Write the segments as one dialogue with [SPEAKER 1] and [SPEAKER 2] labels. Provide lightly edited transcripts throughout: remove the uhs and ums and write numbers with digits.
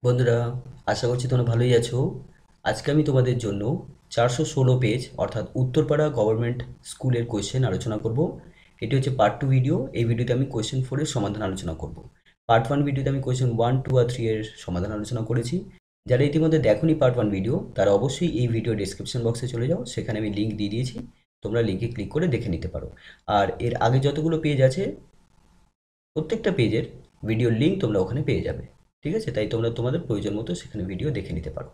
[SPEAKER 1] বন্ধুরা, আশা করছি তোমরা ভালোই আছো। আজকে আমি তোমাদের জন্য 416 পেজ অর্থাৎ উত্তরপাড়া গভর্নমেন্ট স্কুলের কোয়েশ্চেন আলোচনা করব। এটি হচ্ছে পার্ট 2 ভিডিও। এই ভিডিওতে আমি কোয়েশ্চেন 4 এর সমাধান আলোচনা করব। পার্ট 1 ভিডিওতে আমি কোয়েশ্চেন 1, 2 আর 3 এর সমাধান আলোচনা করেছি। যারা ইতিমধ্যে দেখোনি পার্ট 1 ভিডিও, তারা অবশ্যই এই ভিডিও ডেসক্রিপশন বক্সে চলে যাও, সেখানে আমি লিঙ্ক দিয়ে দিয়েছি। তোমরা লিঙ্কে ক্লিক করে দেখে নিতে পারো। আর এর আগে যতগুলো পেজ আছে, প্রত্যেকটা পেজের ভিডিওর লিঙ্ক তোমরা ওখানে পেয়ে যাবে। ঠিক আছে, তাই তোমরা তোমাদের প্রয়োজন মতো সেখানে ভিডিও দেখে নিতে পারো।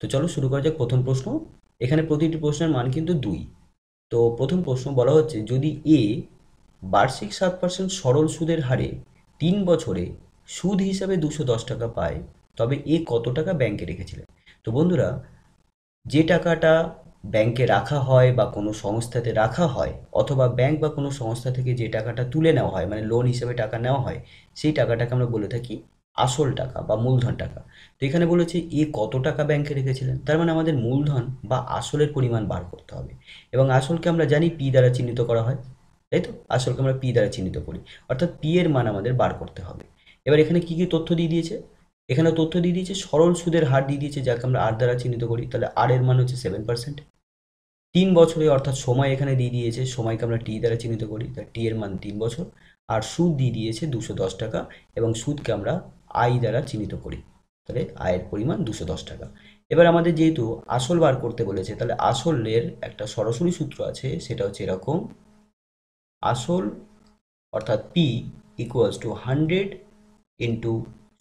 [SPEAKER 1] তো চলো শুরু করা যাক প্রথম প্রশ্ন। এখানে প্রতিটি প্রশ্নের মান কিন্তু 2। তো প্রথম প্রশ্ন বলা হচ্ছে, যদি এ বার্ষিক 7% সরল সুদের হারে 3 বছরে সুদ হিসাবে 210 টাকা পায়, তবে এ কত টাকা ব্যাংকে রেখেছিলেন? তো বন্ধুরা, যে টাকাটা ব্যাংকে রাখা হয় বা কোনো সংস্থাতে রাখা হয়, অথবা ব্যাংক বা কোনো সংস্থা থেকে যে টাকাটা তুলে নেওয়া হয়, মানে লোন হিসেবে টাকা নেওয়া হয়, সেই টাকাটাকে আমরা বলে থাকি আসল টাকা বা মূলধন টাকা। তো এখানে বলেছে এ কত টাকা ব্যাংকে রেখেছিলেন, তার মানে আমাদের মূলধন বা আসলের পরিমাণ বার করতে হবে। এবং আসলকে আমরা জানি পি দ্বারা চিহ্নিত করা হয়, তাই তো? আসলকে আমরা পি দ্বারা চিহ্নিত করি, অর্থাৎ পি এর মান আমাদের বার করতে হবে। এবার এখানে কি কি তথ্য দিয়ে দিয়েছে? এখানে তথ্য দিয়ে দিয়েছে সরল সুদের হার দিয়ে দিয়েছে, যাকে আমরা আর দ্বারা চিহ্নিত করি। তাহলে আর এর মান হচ্ছে 7%। 3 বছরে অর্থাৎ সময় এখানে দিয়ে দিয়েছে, সময়কে আমরা টি দ্বারা চিহ্নিত করি, তাহলে টি এর মান 3 বছর। আর সুদ দিয়ে দিয়েছে 210 টাকা, এবং সুদকে আমরা আই দ্বারা চিহ্নিত করি, তাহলে আয়ের পরিমাণ 210 টাকা। এবার আমাদের যেহেতু আসল বার করতে বলেছে, তাহলে আসলের একটা সরাসরি সূত্র আছে, সেটা হচ্ছে এরকম: আসল অর্থাৎ পি ইকুয়ালস টু 100 ইন্টু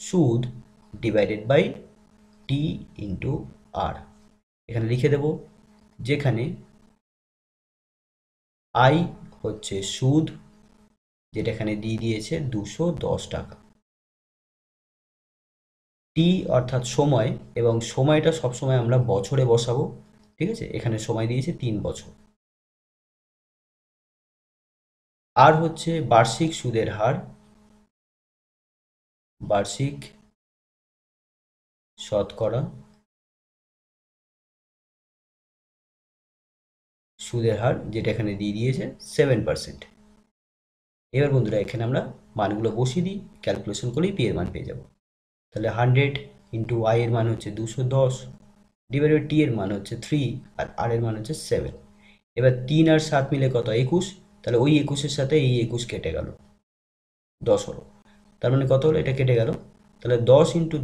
[SPEAKER 1] সুদ ডিভাইডেড বাই টি ইন্টু আর। এখানে লিখে দেব, যেখানে আই হচ্ছে সুদ, যেটা এখানে দিয়ে দিয়েছে 210 টাকা। টি অর্থাৎ সময়, এবং সময়টা সবসময় আমরা বছরে বসাবো। ঠিক আছে, এখানে সময় দিয়েছে 3 বছর। আর হচ্ছে বার্ষিক সুদের হার, বার্ষিক শতকরা সুদের হার, যেটা এখানে দিয়ে দিয়েছে 7%। এবার বন্ধুরা, এখানে আমরা মানগুলো বসিয়ে দিই, ক্যালকুলেশন করলেই পি এর মান পেয়ে যাব। তাহলে 100 ইন্টু আই এর মান হচ্ছে 210, ডিভাইডেড টি এর মান হচ্ছে 3, আর আর এর মান হচ্ছে 7। এবার 3 আর 7 মিলে কত? 21। তাহলে ওই 21-এর সাথে এই 21 কেটে গেল, 10 হলো। তার মানে কত হলো? এটা কেটে গেল। তাহলে 10 ইন্টু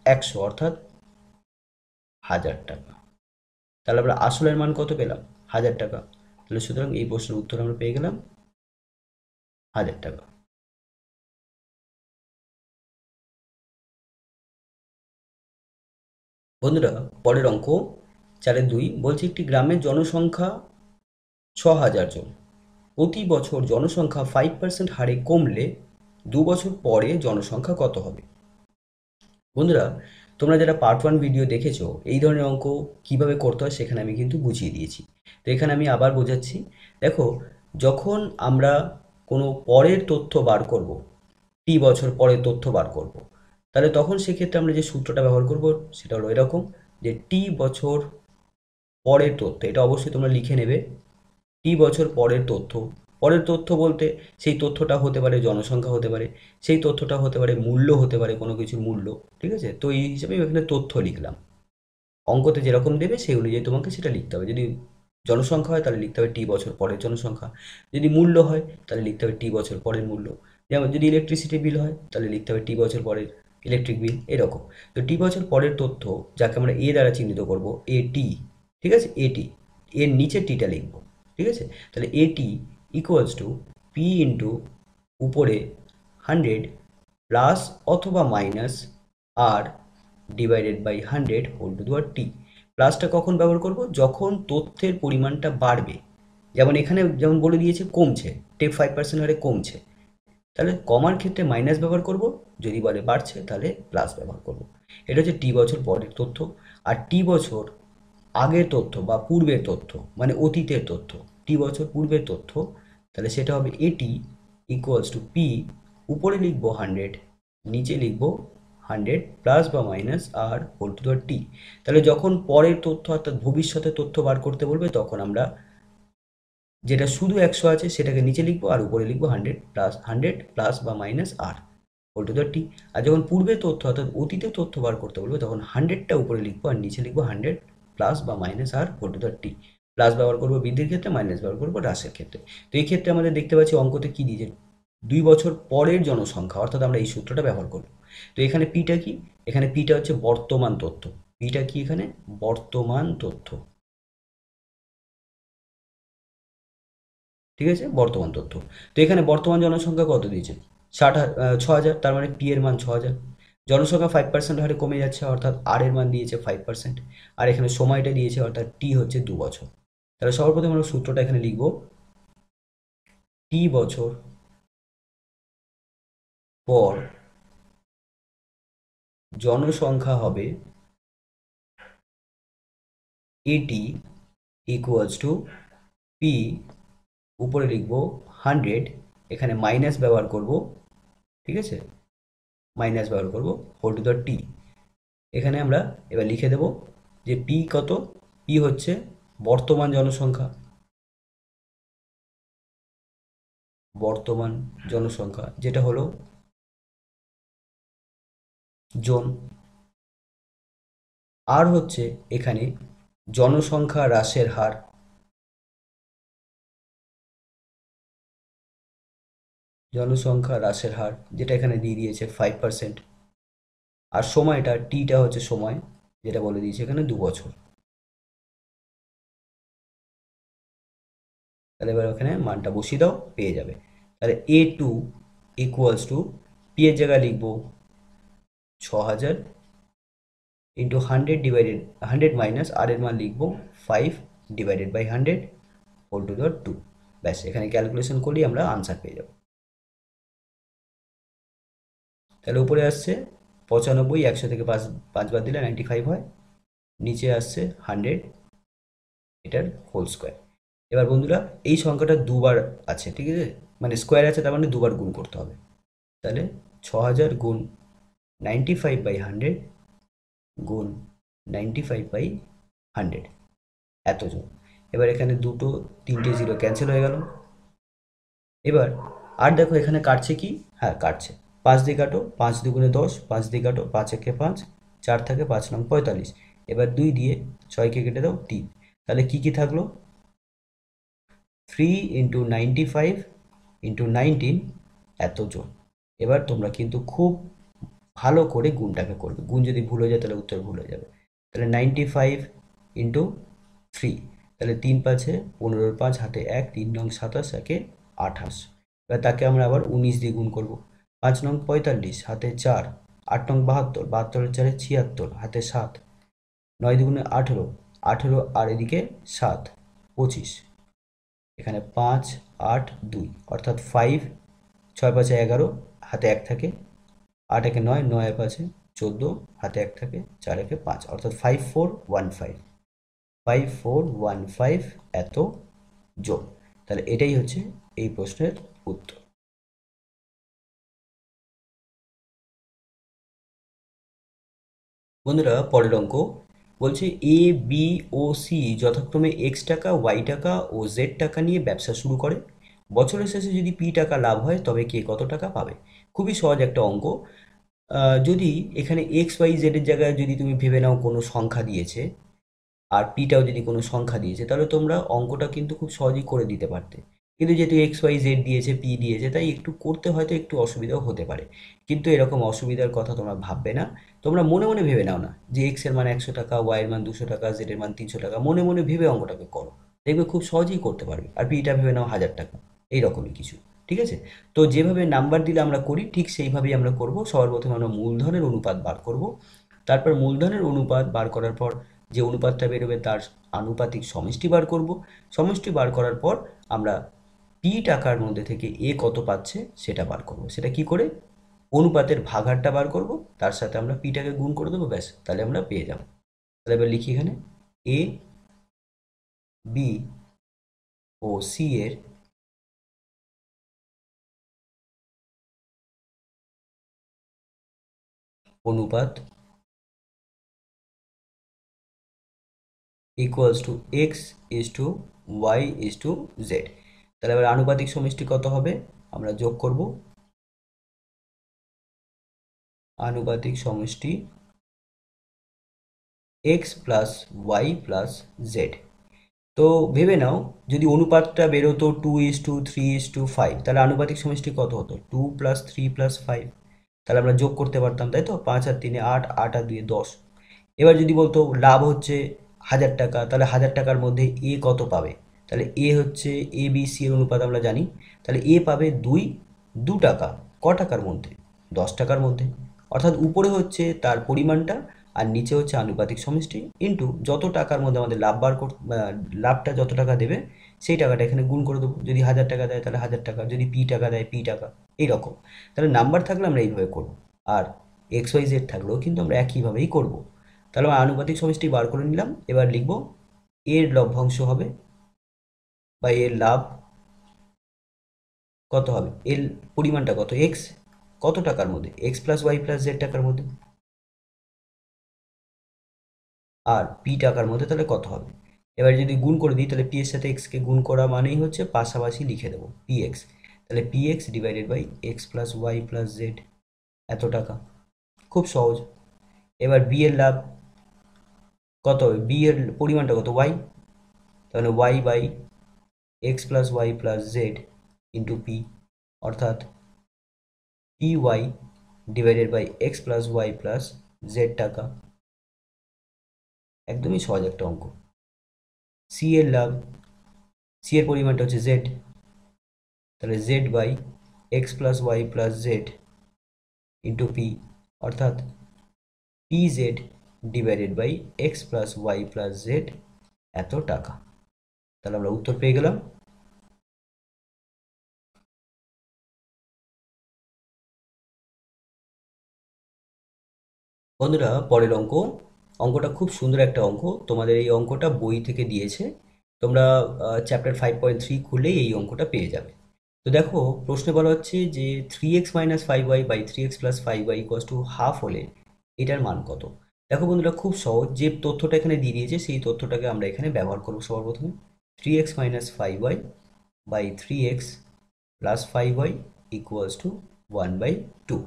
[SPEAKER 1] 100 অর্থাৎ 1000 টাকা। তাহলে আমরা আসলের মান কত পেলাম? 1000 টাকা। তাহলে সুতরাং এই প্রশ্নের উত্তর আমরা পেয়ে গেলাম 1000 টাকা। বন্ধুরা, পরের অঙ্ক 4-2 বলছে, একটি গ্রামের জনসংখ্যা 6000 জন। প্রতি বছর জনসংখ্যা 5% হারে কমলে 2 বছর পরে জনসংখ্যা কত হবে? বন্ধুরা, তোমরা যারা পার্ট 1 ভিডিও দেখেছো, এই ধরনের অঙ্ক কিভাবে করতে হয় সেখানে আমি কিন্তু বুঝিয়ে দিয়েছি। তো এখানে আমি আবার বোঝাচ্ছি। দেখো, যখন আমরা কোনো পরের তথ্য বার করব, টি বছর পরের তথ্য বার করব, তাহলে তখন সেক্ষেত্রে আমরা যে সূত্রটা ব্যবহার করব সেটা হলো এরকম, যে টি বছর পরের তথ্য, এটা অবশ্যই তোমরা লিখে নেবে। টি বছর পরের তথ্য, পরের তথ্য বলতে সেই তথ্যটা হতে পারে জনসংখ্যা, হতে পারে সেই তথ্যটা, হতে পারে মূল্য, হতে পারে কোনো কিছুর মূল্য। ঠিক আছে, তো এই হিসাবে আমি এখানে তথ্য লিখলাম। অঙ্কতে যেরকম দেবে সেই অনুযায়ী তোমাকে সেটা লিখতে হবে। যদি জনসংখ্যা হয় তাহলে লিখতে হবে টি বছর পরের জনসংখ্যা, যদি মূল্য হয় তাহলে লিখতে হবে টি বছর পরের মূল্য। যেমন যদি ইলেকট্রিসিটি বিল হয় তাহলে লিখতে হবে টি বছর পরের ইলেকট্রিক বিল, এরকম। তো টি বছর পরের তথ্য, যাকে আমরা এ দ্বারা চিহ্নিত করব, এ টি। ঠিক আছে, এটি, এর নিচে টিটা লিখব। ঠিক আছে, তাহলে এটি ইকুয়ালস টু পি ইন্টু উপরে 100 প্লাস অথবা minus r divided by 100 whole to the power t. প্লাসটা কখন ব্যবহার করব? যখন তথ্যের পরিমাণটা বাড়বে। যেমন এখানে যেমন বলে দিয়েছে কমছে, 5% হারে কমছে, তাহলে কমার ক্ষেত্রে মাইনাস ব্যবহার করব, যদি বলে বাড়ছে তাহলে প্লাস ব্যবহার করব। এটা হচ্ছে টি বছর পরের তথ্য। আর টি বছর আগের তথ্য বা পূর্বের তথ্য, মানে অতীতের তথ্য, টি বছর পূর্বের তথ্য, তাহলে সেটা হবে এটি ইকুয়ালস টু পি, উপরে লিখব 100, নিচে লিখব 100 প্লাস বা minus R whole to the T. তাহলে যখন পরের তথ্য অর্থাৎ ভবিষ্যতের তথ্য বার করতে বলবে, তখন আমরা যেটা শুধু 100 আছে সেটাকে নিচে লিখবো, আর উপরে লিখবো 100 প্লাস বা minus R whole to the T. আর যখন পূর্বে তথ্য অর্থাৎ অতীতে তথ্য বার করতে বলবে তখন 100টা উপরে লিখবো আর নিচে লিখবো 100 প্লাস বা minus R whole to the t. Plus ব্যবহার করবো বৃদ্ধির ক্ষেত্রে, মাইনাস ব্যবহার করবো হ্রাসের ক্ষেত্রে। তো এই ক্ষেত্রে আমাদের দেখতে পাচ্ছি অঙ্কতে কি দিয়েছে, 2 বছর পরের জনসংখ্যা, অর্থাৎ আমরা এই সূত্রটা ব্যবহার করব। তো এখানে পিটা কি, এখানে পিটা হচ্ছে বর্তমান তথ্য। পিটা কি, এখানে বর্তমান তথ্য, ঠিক আছে, বর্তমান তথ্য। তো এখানে বর্তমান জনসংখ্যা কত দিয়েছে, 6,000, তার মানে পি এর মান 6,000। জনসংখ্যা 5% হারে কমে যাচ্ছে, অর্থাৎ আর এর মান দিয়েছে 5%। আর এখানে সময়টা দিয়েছে, অর্থাৎ টি হচ্ছে 2 বছর। তাহলে সর্বপ্রথম আমরা সূত্রটা এখানে লিখব, টি বছর পর জনসংখ্যা হবে এটি ইকুয়ালস টু পি, উপরে লিখব 100, এখানে মাইনাস ব্যবহার করব, ঠিক আছে, মাইনাস ব্যবহার করব হোল টু দ্য টি। এখানে আমরা এবার লিখে দেব যে পি কত, পি হচ্ছে বর্তমান জনসংখ্যা, বর্তমান জনসংখ্যা যেটা হলো জন। আর হচ্ছে এখানে জনসংখ্যা হ্রাসের হার, জনসংখ্যা হ্রাসের হার যেটা এখানে দিয়ে দিয়েছে 5%। আর সময়টা টিটা হচ্ছে সময়, যেটা বলে দিয়েছে এখানে 2 বছর। তাহলে এবার ওখানে মানটা বসিয়ে দাও, পেয়ে যাবে। তাহলে A2 ইকুয়ালস টু পি এর জায়গায় লিখব 6,000 ইন্টু 100 ডিভাইডেড 100 মাইনাস আর এর মান লিখব 5 divided by 100 whole to the 2। ব্যাস, এখানে ক্যালকুলেশন করলেই আমরা আনসার পেয়ে যাব। তাহলে উপরে আসছে 95, 100 থেকে 5 বাদ দিলে 95 হয়, নিচে আসছে 100, এটার হোল স্কোয়ার। এবার বন্ধুরা এই সংখ্যাটা দুবার আছে, ঠিক আছে, মানে স্কোয়ার আছে, তার মানে দুবার গুণ করতে হবে। তাহলে 6,000 গুণ 95/100 গুণ 95/100, এতজন। এবার এখানে দুটো 3টে জিরো ক্যান্সেল হয়ে গেল। এবার আর দেখো এখানে কাটছে কি, হ্যাঁ কাটছে, 5 দিয়ে কাটো, 5 দুগুণে 10, 5 দিয়ে কাটো, 5 একে 5, 4 থাকে 5 নং 45। এবার 2 দিয়ে 6কে কেটে দাও 3। তাহলে কি কি থাকলো, 3 ইন্টু 95 ইন্টু 19 এতজন। এবার তোমরা কিন্তু খুব ভালো করে গুণটাকে করবে, গুণ যদি ভুল হয়ে যায় তাহলে উত্তর ভুল হয়ে যাবে। তাহলে 95 ইন্টু 3, তাহলে 3 পাঁচে 15, 5 হাতে 1, 3 নং 27, একে 28। এবার তাকে আমরা আবার 19 দিয়ে গুণ করব। 5 নং 45 হাতে 4, 8 নং 72, 72 4 76 হাতে 7, 9 দুগুণে 18, 18 আর এদিকে 7, 25। এখানে 5, 8, 2 অর্থাৎ 5, 6 5 11 হাতে 1 থাকে, 8 একে 9, 9 5 14 হাতে 1 থাকে, 4 একে 5 অর্থাৎ 5415, 5415 এত জন। তাহলে এটাই হচ্ছে এই প্রশ্নের উত্তর। বন্ধুরা পরের অঙ্ক বলছে এ বি ও সি যথাক্রমে এক্স টাকা, ওয়াই টাকা ও জেড টাকা নিয়ে ব্যবসা শুরু করে। বছরের শেষে যদি পি টাকা লাভ হয় তবে কে কত টাকা পাবে। খুবই সহজ একটা অঙ্ক। যদি এখানে এক্স ওয়াই জেডের জায়গায় যদি তুমি ভেবে নাও কোনো সংখ্যা দিয়েছে আর পিটাও যদি কোনো সংখ্যা দিয়েছে, তাহলে তোমরা অঙ্কটা কিন্তু খুব সহজেই করে দিতে পারতে। কিন্তু যেহেতু এক্স ওয়াই জেড দিয়েছে, পি দিয়েছে, তাই একটু করতে হয়তো একটু অসুবিধাও হতে পারে। কিন্তু এরকম অসুবিধার কথা তোমরা ভাববে না। তোমরা মনে মনে ভেবে নাও না যে এক্স এর মান 100 টাকা, ওয়াই এর মান 200 টাকা, জেড এর মান 300 টাকা, মনে মনে ভেবে অঙ্কটাকে করো, দেখবে খুব সহজেই করতে পারবে। আর পিটা ভেবে নাও 1000 টাকা, এইরকমই কিছু, ঠিক আছে। তো যেভাবে নাম্বার দিলে আমরা করি ঠিক সেইভাবেই আমরা করব। সবার প্রথমে আমরা মূলধনের অনুপাত বার করব, তারপর মূলধনের অনুপাত বার করার পর যে অনুপাতটা বেরোবে তার আনুপাতিক সমষ্টি বার করব। সমষ্টি বার করার পর আমরা পি টাকার মধ্যে থেকে এ কত পাচ্ছে সেটা বার করব। সেটা কি করে, অনুপাতের ভাগাহারটা বার করব, তার সাথে আমরা পিটাকে গুণ করে দেবো, ব্যাস, তাহলে আমরা পেয়ে যাব। তাহলে এবার লিখি এখানে এ বি ও সি এর অনুপাত equals to x is to y is to z. তাহলে এবার আনুপাতিক সমষ্টি কত হবে আমরা যোগ করব, আনুপাতিক সমষ্টি x plus Y plus z. তো ভেবে নাও যদি অনুপাতটা বেরোতো 2:3:5, তাহলে আনুপাতিক সমষ্টি কত হতো? 2+3+5। তাহলে আমরা যোগ করতে পারতাম, তাই তো? 5 আর 3 8, 8 আর 2 10। এবার যদি বলতো লাভ হচ্ছে 1000 টাকা, তাহলে 1000 টাকার মধ্যে এ কত পাবে? তাহলে এ হচ্ছে এ বি সি এর অনুপাত আমরা জানি। তাহলে এ পাবে 2 টাকা। ক টাকার মধ্যে? 10 টাকার মধ্যে। অর্থাৎ উপরে হচ্ছে তার পরিমাণটা, আর নিচে হচ্ছে আনুপাতিক সমষ্টি, ইন্টু যত টাকার মধ্যে আমাদের লাভ লাভটা যত টাকা দেবে সেই টাকাটা এখানে গুণ করে দেবো। যদি 1000 টাকা দেয় তাহলে 1000 টাকা, যদি পি টাকা দেয় পি টাকা, এইরকম। তাহলে নাম্বার থাকলে আমরা এইভাবে করবো, আর এক্স ওয়াই জেড থাকলেও কিন্তু আমরা একইভাবেই করবো। তাহলে আমরা আনুপাতিক সমষ্টি বার করে নিলাম। এবার লিখব এর লভ্যাংশ হবে, বা এর লাভ কত হবে, এর পরিমাণটা কত, এক্স, কত টাকার মধ্যে? X plus Y plus z টাকার মধ্যে। আর পি টাকার মধ্যে তাহলে কত হবে? এবার যদি গুণ করে দিই, তাহলে পি এর সাথে এক্সকে গুণ করা মানেই হচ্ছে পাশাপাশি লিখে দেবো পি এক্স। তাহলে p x divided by x plus Y plus Z, এত টাকা। খুব সহজ। এবার বি এর লাভ কত হবে? বি এর পরিমাণটা কত? ওয়াই। তাহলে y by x plus Y plus Z into P, অর্থাৎ p y divided by x plus Y plus z টাকা। একদমই সহজ একটা অঙ্ক। সি এর লাভ, সি এর পরিমাণটা হচ্ছে জেড, তাহলে Z by x plus Y plus Z into P, অর্থাৎ P Z divided by x plus Y plus Z, এত টাকা। তাহলে আমরা উত্তর পেয়ে গেলাম। বন্ধুরা, পরের অঙ্কটা খুব সুন্দর একটা অঙ্ক। তোমাদের এই অঙ্কটা বই থেকে দিয়েছে, তোমরা চ্যাপ্টার 5.3 খুললেই এই অঙ্কটা পেয়ে যাবে। তো দেখো, প্রশ্নে বলা হচ্ছে যে 3x - 5y by 3x + 5y = half হলে এটার মান কত? দেখো বন্ধুরা, খুব সহজ। যে তথ্যটা এখানে দিয়ে দিয়েছে সেই তথ্যটাকে আমরা এখানে ব্যবহার করবো সবার প্রথমে। 3x - 5y by 3x + 5y = 1/2।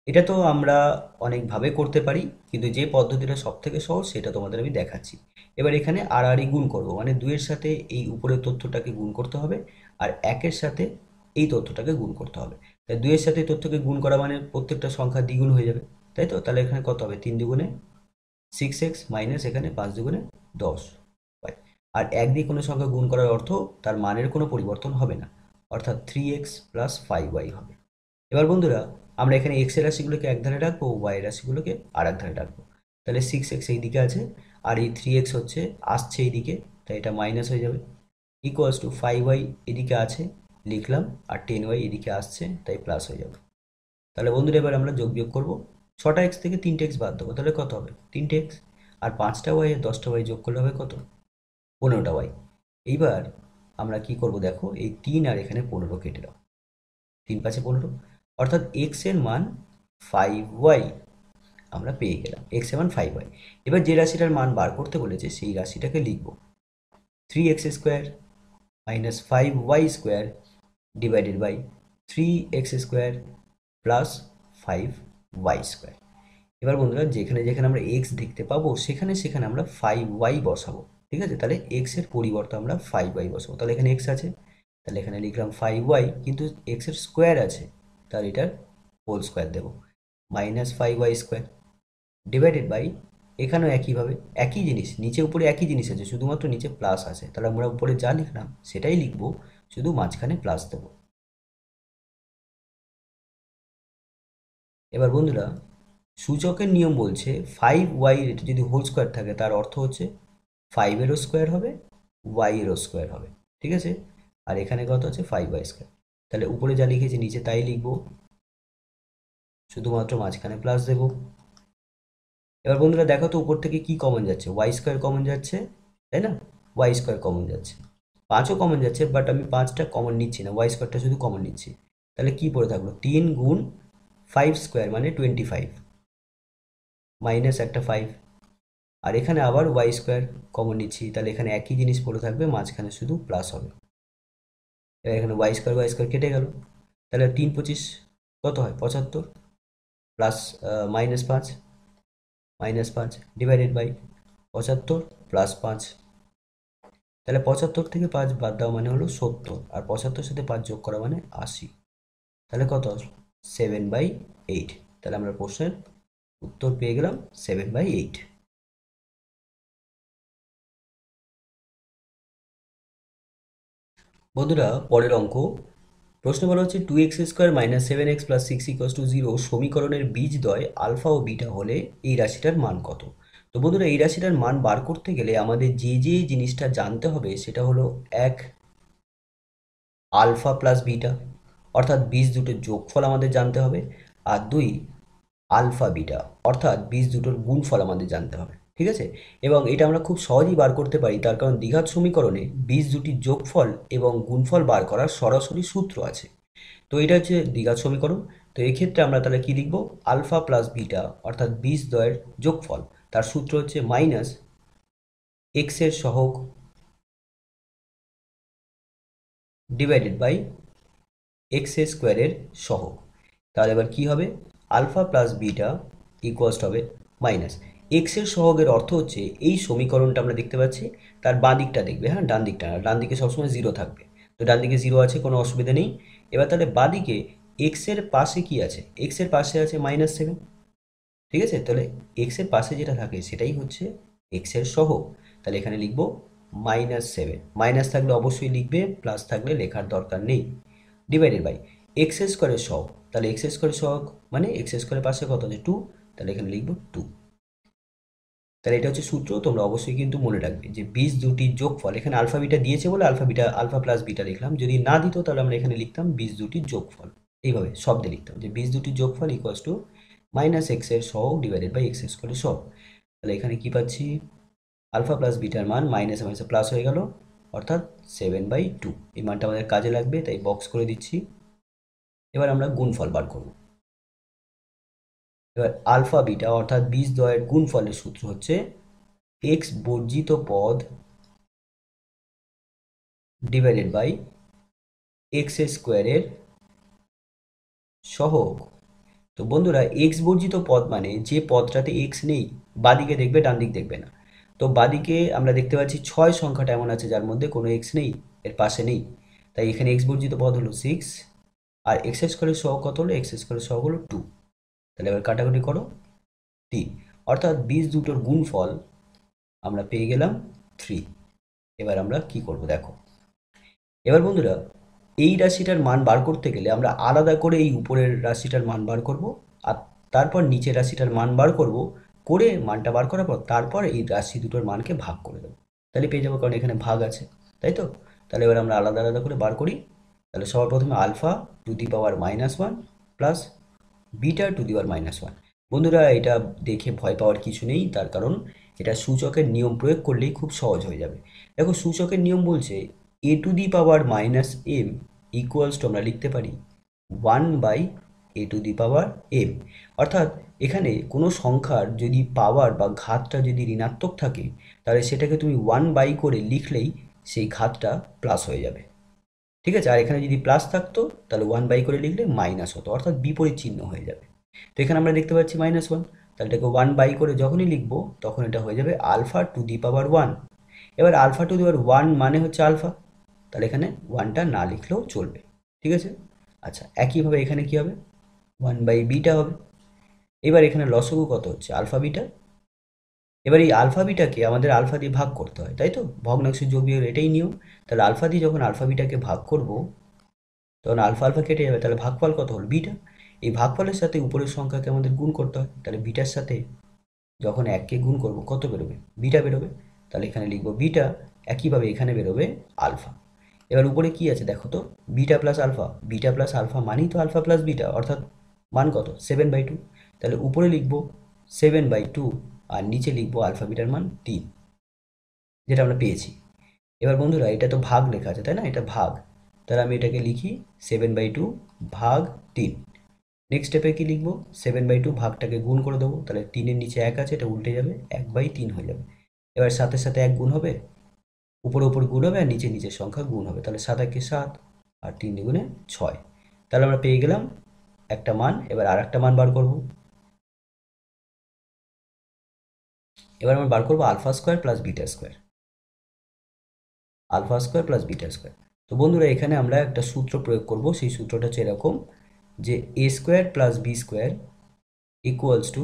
[SPEAKER 1] এটা তো আমরা অনেকভাবে করতে পারি, কিন্তু যে পদ্ধতিটা সব থেকে সহজ সেটা তোমাদের আমি দেখাচ্ছি। এবার এখানে আড়াআড়ি গুণ করবো, মানে 2-এর সাথে এই উপরের তথ্যটাকে গুণ করতে হবে, আর 1-এর সাথে এই তথ্যটাকে গুণ করতে হবে। তাই 2-এর সাথে এই তথ্যকে গুণ করা মানে প্রত্যেকটা সংখ্যা দ্বিগুণ হয়ে যাবে, তাই তো? তাহলে এখানে কত হবে? 3 দুগুণে 6x মাইনাস এখানে 5 দুগুণে 10 y। আর 1 দিয়ে কোনো সংখ্যা গুণ করার অর্থ তার মানের কোনো পরিবর্তন হবে না, অর্থাৎ 3x + 5y হবে। এবার বন্ধুরা, আমরা এখানে এক্স এর রাশিগুলোকে এক ধারে রাখবো, ওয়াই এর রাশিগুলোকে আর এক ধারে রাখবো। তাহলে 6x এই দিকে আছে, আর এই 3x হচ্ছে আসছে এই দিকে, তাই এটা মাইনাস হয়ে যাবে। = 5y এদিকে আছে, লিখলাম, আর 10y এদিকে আসছে, তাই প্লাস হয়ে যাবে। তাহলে বন্ধুরা, এবার আমরা যোগ বিয়োগ করবো। 6টা এক্স থেকে 3টে এক্স বাদ দেবো, তাহলে কত হবে? 3টে এক্স। আর 5টা ওয়াই আর 10টা ওয়াই যোগ করলে হবে কত? 15টা ওয়াই। এইবার আমরা কি করব দেখো, এই 3 আর এখানে 15 কেটে দাও। 3×5 = 15, অর্থাৎ এক্স এর মান 5y আমরা পেয়ে গেলাম। এক্স এর মান 5y। এবার যে রাশিটার মান বার করতে বলেছে সেই রাশিটাকে লিখব 3x² - 5y² divided by 3x² plus 5y²। এবার বন্ধুরা, যেখানে যেখানে আমরা এক্স দেখতে পাবো সেখানে সেখানে আমরা 5y বসাবো, ঠিক আছে? তাহলে এক্স এর পরিবর্তে আমরা 5y বসাবো। তাহলে এখানে এক্স আছে, তাহলে এখানে লিখলাম 5y, কিন্তু এক্স এর স্কোয়ার আছে, তাহলে এটার হোল স্কোয়ার দেবো, -5y² ডিভাইডেড বাই, এখানেও একইভাবে একই জিনিস, নিচে উপরে একই জিনিস আছে, শুধুমাত্র নিচে প্লাস আছে, তাহলে আমরা উপরে যা লিখলাম সেটাই লিখবো, শুধু মাঝখানে প্লাস দেবো। এবার বন্ধুরা, সূচকের নিয়ম বলছে 5y এটা যদি হোল স্কোয়ার থাকে তার অর্থ হচ্ছে 5-এরও স্কোয়ার হবে, y-এরও স্কোয়ার হবে, ঠিক আছে? আর এখানে কত আছে? 5y²। তাহলে উপরে যা লিখেছি নিচে তাই লিখবো, শুধুমাত্র মাঝখানে প্লাস দেবো। এবার বন্ধুরা দেখো তো, উপর থেকে কি কমন যাচ্ছে? y² কমন যাচ্ছে, তাই না? y² কমন যাচ্ছে, 5ও কমন যাচ্ছে, বাট আমি 5টা কমন নিচ্ছি না, y² শুধু কমন নিচ্ছি। তাহলে কি পড়ে থাকলো? 3×5² মানে 25, মাইনাস একটা 5। আর এখানে আবার y² কমন নিচ্ছি, তাহলে এখানে একই জিনিস পড়ে থাকবে, মাঝখানে শুধু প্লাস হবে। এবার এখানে y² কেটে গেল, তাহলে 3×25 কত হয়? 75। Plus -5 -5 divided by 75 plus 5। তাহলে 75 থেকে 5 বাদ দেওয়া মানে হলো 70, আর 75 সাথে 5 যোগ করা মানে 80। তাহলে কত আসলো? 7/8। তাহলে আমরা প্রশ্নের উত্তর পেয়ে গেলাম 7/8। বন্ধুরা, পরের অঙ্ক প্রশ্ন বলা হচ্ছে 2x² - 7x + 6 = 0 সমীকরণের বীজদ্বয় আলফা ও বিটা হলে এই রাশিটার মান কত? তো বন্ধুরা, এই রাশিটার মান বার করতে গেলে আমাদের যে জিনিসটা জানতে হবে সেটা হলো এক, আলফা প্লাস বিটা, অর্থাৎ বীজ দুটোর যোগফল আমাদের জানতে হবে। আর দুই, আলফা বিটা, অর্থাৎ বীজ দুটোর গুণফল আমাদের জানতে হবে। ঠিক আছে? এবং এটা আমরা খুব সহজেই বার করতে পারি, তার কারণ দ্বিঘাত সমীকরণে বীজ দুটির যোগফল এবং গুণফল বার করার সরাসরি সূত্র আছে। তো এটা হচ্ছে দ্বিঘাত সমীকরণ। তো এক্ষেত্রে আমরা তাহলে কি লিখব? আলফা প্লাস বিটা অর্থাৎ বীজ দ্বয়ের যোগফল, তার সূত্র হচ্ছে মাইনাস এক্স এর সহগ ডিভাইডেড বাই এক্স স্কোয়ারের সহগ। তাহলে এবার কি হবে? আলফা প্লাস বিটা ইকুয়ালস হবে মাইনাস এক্স এর সহগের অর্থ হচ্ছে এই সমীকরণটা আমরা দেখতে পাচ্ছি, তার বাঁ দিকটা দেখবে, হ্যাঁ, ডান দিকটা না, ডান দিকে সবসময় জিরো থাকবে। তো ডান দিকে জিরো আছে, কোনো অসুবিধা নেই। এবার তাহলে বাঁ দিকে এক্স এর পাশে কি আছে? এক্স এর পাশে আছে -7। ঠিক আছে? তাহলে এক্স এর পাশে যেটা থাকে সেটাই হচ্ছে এক্স এর সহগ। তাহলে এখানে লিখবো -7, মাইনাস থাকলে অবশ্যই লিখবে, প্লাস থাকলে লেখার দরকার নেই, ডিভাইডেড বাই এক্স স্কোয়ারের সহগ। তাহলে এক্স স্কোয়ারের সহগ মানে এক্স স্কোয়ারের পাশে কত আছে? 2। তাহলে এখানে লিখবো 2। তাহলে এটা হচ্ছে সূত্র, তোমরা অবশ্যই কিন্তু মনে রাখবে যে বীজ দুটির যোগফল, এখানে আলফা বিটা দিয়েছে বলে alpha beta, alpha plus beta লিখলাম, যদি না দিত তাহলে আমরা এখানে লিখতাম বীজ দুটির যোগফল। এইভাবে শব্দে লিখতাম যে বীজ দুটির যোগফল ইকুয়ালস টু মাইনাস এক্স এর সহগ ডিভাইডেড বাই এক্স স্কোয়ারের সহগ। তাহলে এখানে কি পাচ্ছি? আলফা প্লাস বিটার মান মাইনাসে মাইনাসে প্লাস হয়ে গেল, অর্থাৎ 7/2। এই মানটা আমাদের কাজে লাগবে, তাই বক্স করে দিচ্ছি। এবার আমরা গুণফল বার করব। এবার আলফা বিটা অর্থাৎ বীজ দ্বয়ের গুণফলের সূত্র হচ্ছে এক্স বর্জিত পদ ডিভাইডেড বাই এক্স স্কোয়ারের সহগ। তো বন্ধুরা, এক্স বর্জিত পদ মানে যে পদটাতে এক্স নেই, বাদিকে দেখবে, ডান দিক দেখবে না। তো বাদিকে আমরা দেখতে পাচ্ছি 6 সংখ্যাটা এমন আছে যার মধ্যে কোনো এক্স নেই, এর পাশে নেই। তাই এখানে এক্স বর্জিত পদ হলো 6, আর এক্স স্কোয়ারের সহগ কত হলো? এক্স স্কোয়ারের সহগ হলো 2। তাহলে এবার কাটাকুটি করো, 3। অর্থাৎ বীজ দুটোর গুণফল আমরা পেয়ে গেলাম 3। এবার আমরা কি করব দেখো। এবার বন্ধুরা, এই রাশিটার মান বার করতে গেলে আমরা আলাদা করে এই উপরের রাশিটার মান বার করব, আর তারপর নিচের রাশিটার মান বার করব, করে মানটা বার করার পর তারপর এই রাশি দুটোর মানকে ভাগ করে দেবো। তাহলে পেয়ে যাবো, কারণ এখানে ভাগ আছে, তাই তো? তাহলে এবার আমরা আলাদা আলাদা করে বার করি। তাহলে সবার প্রথমে alpha to the power -1 plus beta to the power -1। বন্ধুরা, এটা দেখে ভয় পাওয়ার কিছু নেই, তার কারণ এটা সূচকের নিয়ম প্রয়োগ করলেই খুব সহজ হয়ে যাবে। দেখো, সূচকের নিয়ম বলছে a to the power -m equals to আমরা লিখতে পারি 1/a⁴m। অর্থাৎ এখানে কোনো সংখ্যার যদি পাওয়ার বা ঘাতটা যদি ঋণাত্মক থাকে, তাহলে সেটাকে তুমি 1 করে লিখলেই সেই ঘাতটা প্লাস হয়ে যাবে। ঠিক আছে? আর এখানে যদি প্লাস থাকতো তাহলে 1 করে লিখলে মাইনাস হতো, অর্থাৎ বিপরীত চিহ্ন হয়ে যাবে। তো এখানে আমরা দেখতে পাচ্ছি -1, তাহলে এটাকে 1 করে যখনই লিখবো তখন এটা হয়ে যাবে আলফা টু দি পাওয়ার 1। এবার আলফা টু দি পাওয়ার 1 মানে হচ্ছে আলফা, তাহলে এখানে 1টা না লিখলেও চলবে। ঠিক আছে? আচ্ছা, একইভাবে এখানে কি হবে? 1/বিটা হবে। এবার এখানে লসগু কত হচ্ছে? Alpha beta. এবার এই আলফা বিটাকে আমাদের আলফা দিয়ে ভাগ করতে হয়, তাই তো? ভগ্নাংশের যোগ বিয়োগের এটাই নিয়ম। তাহলে আলফা দিয়ে যখন আলফা বিটাকে ভাগ করব, তখন আলফা আলফা কেটে যাবে, তাহলে ভাগফল কত হল? বিটা। এই ভাগফলের সাথে উপরের সংখ্যাকে আমাদের গুণ করতে হয়, তাহলে বিটার সাথে যখন 1কে গুণ করব কত বেরোবে? বিটা বেরোবে। তাহলে এখানে লিখবো বিটা, একইভাবে এখানে বেরোবে আলফা। এবার উপরে কি আছে দেখো তো? Beta plus alpha, beta plus alpha মানেই তো আলফা প্লাস বিটা, অর্থাৎ মান কত? 7/2। তাহলে উপরে লিখবো 7/2, আর নিচে লিখবো আলফা বিটার মান 3, যেটা আমরা পেয়েছি। এবার বন্ধুরা, এটা তো ভাগ লেখা আছে, তাই না? এটা ভাগ, তাহলে আমি এটাকে লিখি 7/2 ভাগ 3। নেক্সট স্টেপে কি লিখবো? 7/2 ভাগটাকে গুণ করে দেবো, তাহলে 3-এর নিচে 1 আছে, এটা উল্টে যাবে, 1/3 হয়ে যাবে। এবার সাথে সাথে 1 গুণ হবে, উপরে উপর গুণ হবে, আর নিচে নিচের সংখ্যা গুণ হবে, তাহলে 7 × 7, আর 3 × 6। তাহলে আমরা পেয়ে গেলাম একটা মান। এবার আর একটা মান বার করবো, এবার আমরা বার করবো alpha square plus beta square, alpha square plus beta square. তো বন্ধুরা এখানে আমরা একটা সূত্র প্রয়োগ করব, সেই সূত্রটা হচ্ছে এরকম যে a square plus b square equals to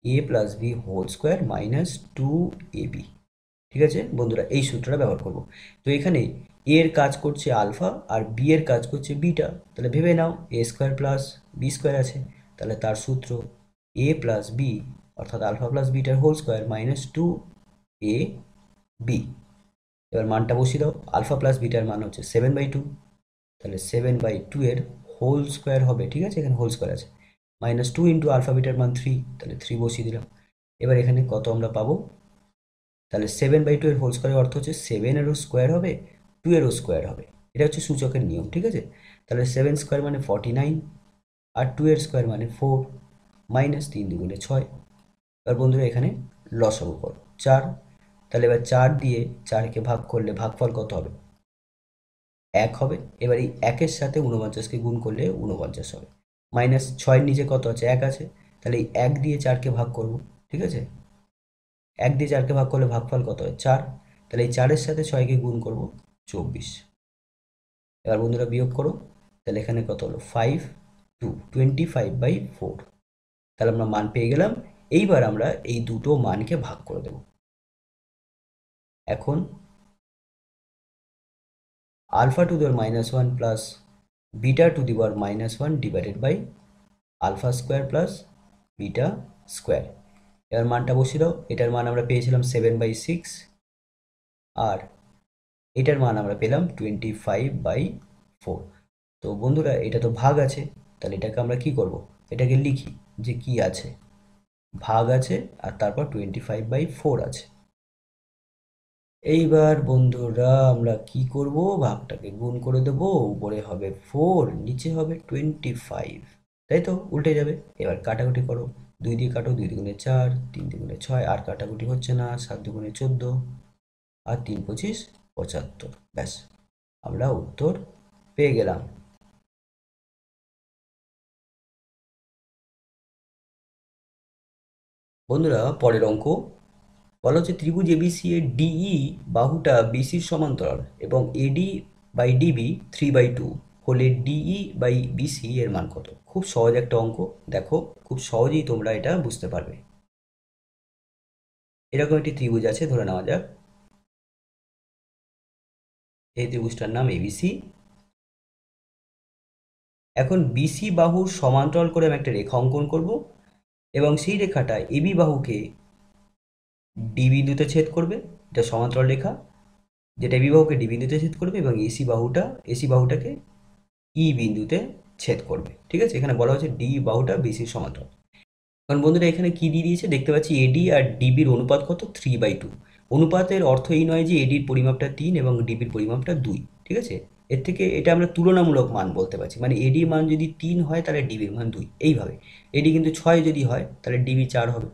[SPEAKER 1] a plus b whole square minus 2ab। ঠিক আছে বন্ধুরা, এই সূত্রটা ব্যবহার করব। তো এখানে এ এর কাজ করছে আলফা আর বি এর কাজ করছে বিটা, তাহলে ভেবে নাও a square plus b square আছে, তাহলে তার সূত্র এ প্লাস বি অর্থাৎ আলফা প্লাস বিটার হোল স্কোয়ার মাইনাস 2ab। এবার মানটা বসিয়ে দাও, আলফা প্লাস বিটার মান হচ্ছে 7/2, তাহলে 7/2 এর হোল স্কোয়ার হবে, ঠিক আছে এখানে হোল স্কোয়ার আছে, মাইনাস 2 ইন্টু আলফা বিটার মান 3, তাহলে 3 বসিয়ে দিলাম। এবার এখানে কত আমরা পাবো, তাহলে 7/2 এর হোল স্কোয়ারের অর্থ হচ্ছে 7-এরও স্কোয়ার হবে, 2-এরও স্কোয়ার হবে, এটা হচ্ছে সূচকের নিয়ম, ঠিক আছে। তাহলে 7 স্কোয়ার মানে 49 আর 2 এর স্কোয়ার মানে 4 মাইনাস 3 দুগুণে 6। এবার বন্ধুরা এখানে লসাগু করো 4, তাহলে এবার 4 দিয়ে 4কে ভাগ করলে ভাগফল কত হবে, 1 হবে। এবার এই 1-এর সাথে 49কে গুণ করলে 49 হবে, মাইনাস 6-এর নিচে কত আছে, 1 আছে, তাহলে এই 1 দিয়ে 4কে ভাগ করব, ঠিক আছে 1 দিয়ে 4কে ভাগ করলে ভাগফল কত হয় 4, তাহলে এই 4-এর সাথে 6কে গুণ করব 24। এবার বন্ধুরা বিয়োগ করো, তাহলে এখানে কত হলো 25/4, তাহলে আমরা মান পেয়ে গেলাম। এইবার আমরা এই দুটো মানকে ভাগ করে দেব। এখন alpha to the power -1 plus beta to the power -1 divided by alpha square plus beta square. এবার মানটা বসিয়ে দাও, এটার মান আমরা পেয়েছিলাম 7/6 আর এটার মান আমরা পেলাম 25/4। তো বন্ধুরা এটা তো ভাগ আছে, তাহলে এটাকে আমরা কি করব, এটাকে লিখি যে কি আছে, ভাগ আছে আর তারপর 25/4 আছে। এইবার বন্ধুরা আমরা কি করব, ভাগটাকে গুণ করে দেব, উপরে হবে 4 নিচে হবে 25, তাই তো উল্টে যাবে। এবার কাটাকুটি করো, 2 দিয়ে কাটো, 2 দুগুণে 4, 3 দুগুণে 6, আর কাটাকুটি হচ্ছে না, 7 দুগুণে 14 আর 3 25 75, ব্যাস আমরা উত্তর পেয়ে গেলাম। বন্ধুরা পরের অঙ্ক বলা হচ্ছে ত্রিভুজ এবিসি এর ডিই বাহুটা বিসির সমান্তরাল এবং এডি বাই ডিবি 3/2 হলে ডিই বাই বিসি এর মান কত। খুব সহজ একটা অঙ্ক, দেখো খুব সহজেই তোমরা এটা বুঝতে পারবে। এরকম একটি ত্রিভুজ আছে, ধরে নেওয়া যাক এই ত্রিভুজটার নাম এবিসি। এখন বিসি বাহুর সমান্তরাল করে আমি একটা রেখা অঙ্কন করব এবং সেই রেখাটা এবি বাহুকে ডি বিন্দুতে ছেদ করবে, এটা সমান্তরাল রেখা যেটা এবি বাহুকে ডি বিন্দুতে ছেদ করবে এবং এসি বাহুটাকে ই বিন্দুতে ছেদ করবে, ঠিক আছে। এখানে বলা হচ্ছে ডি বাহুটা বিসির সমান্তরাল। কারণ বন্ধুরা এখানে কি দিয়ে দিয়েছে দেখতে পাচ্ছি, এডি আর ডিবির অনুপাত কত 3/2। অনুপাতের অর্থ এই নয় যে এডির পরিমাপটা 3 এবং ডিবির পরিমাপটা 2, ঠিক আছে। এর থেকে এটা আমরা তুলনামূলক মান বলতে পারছি, মানে এডির মান যদি 3 হয় তাহলে ডিবির মান 2, এইভাবে। এডি কিন্তু 6 যদি হয় তাহলে ডিবি 4 হবে,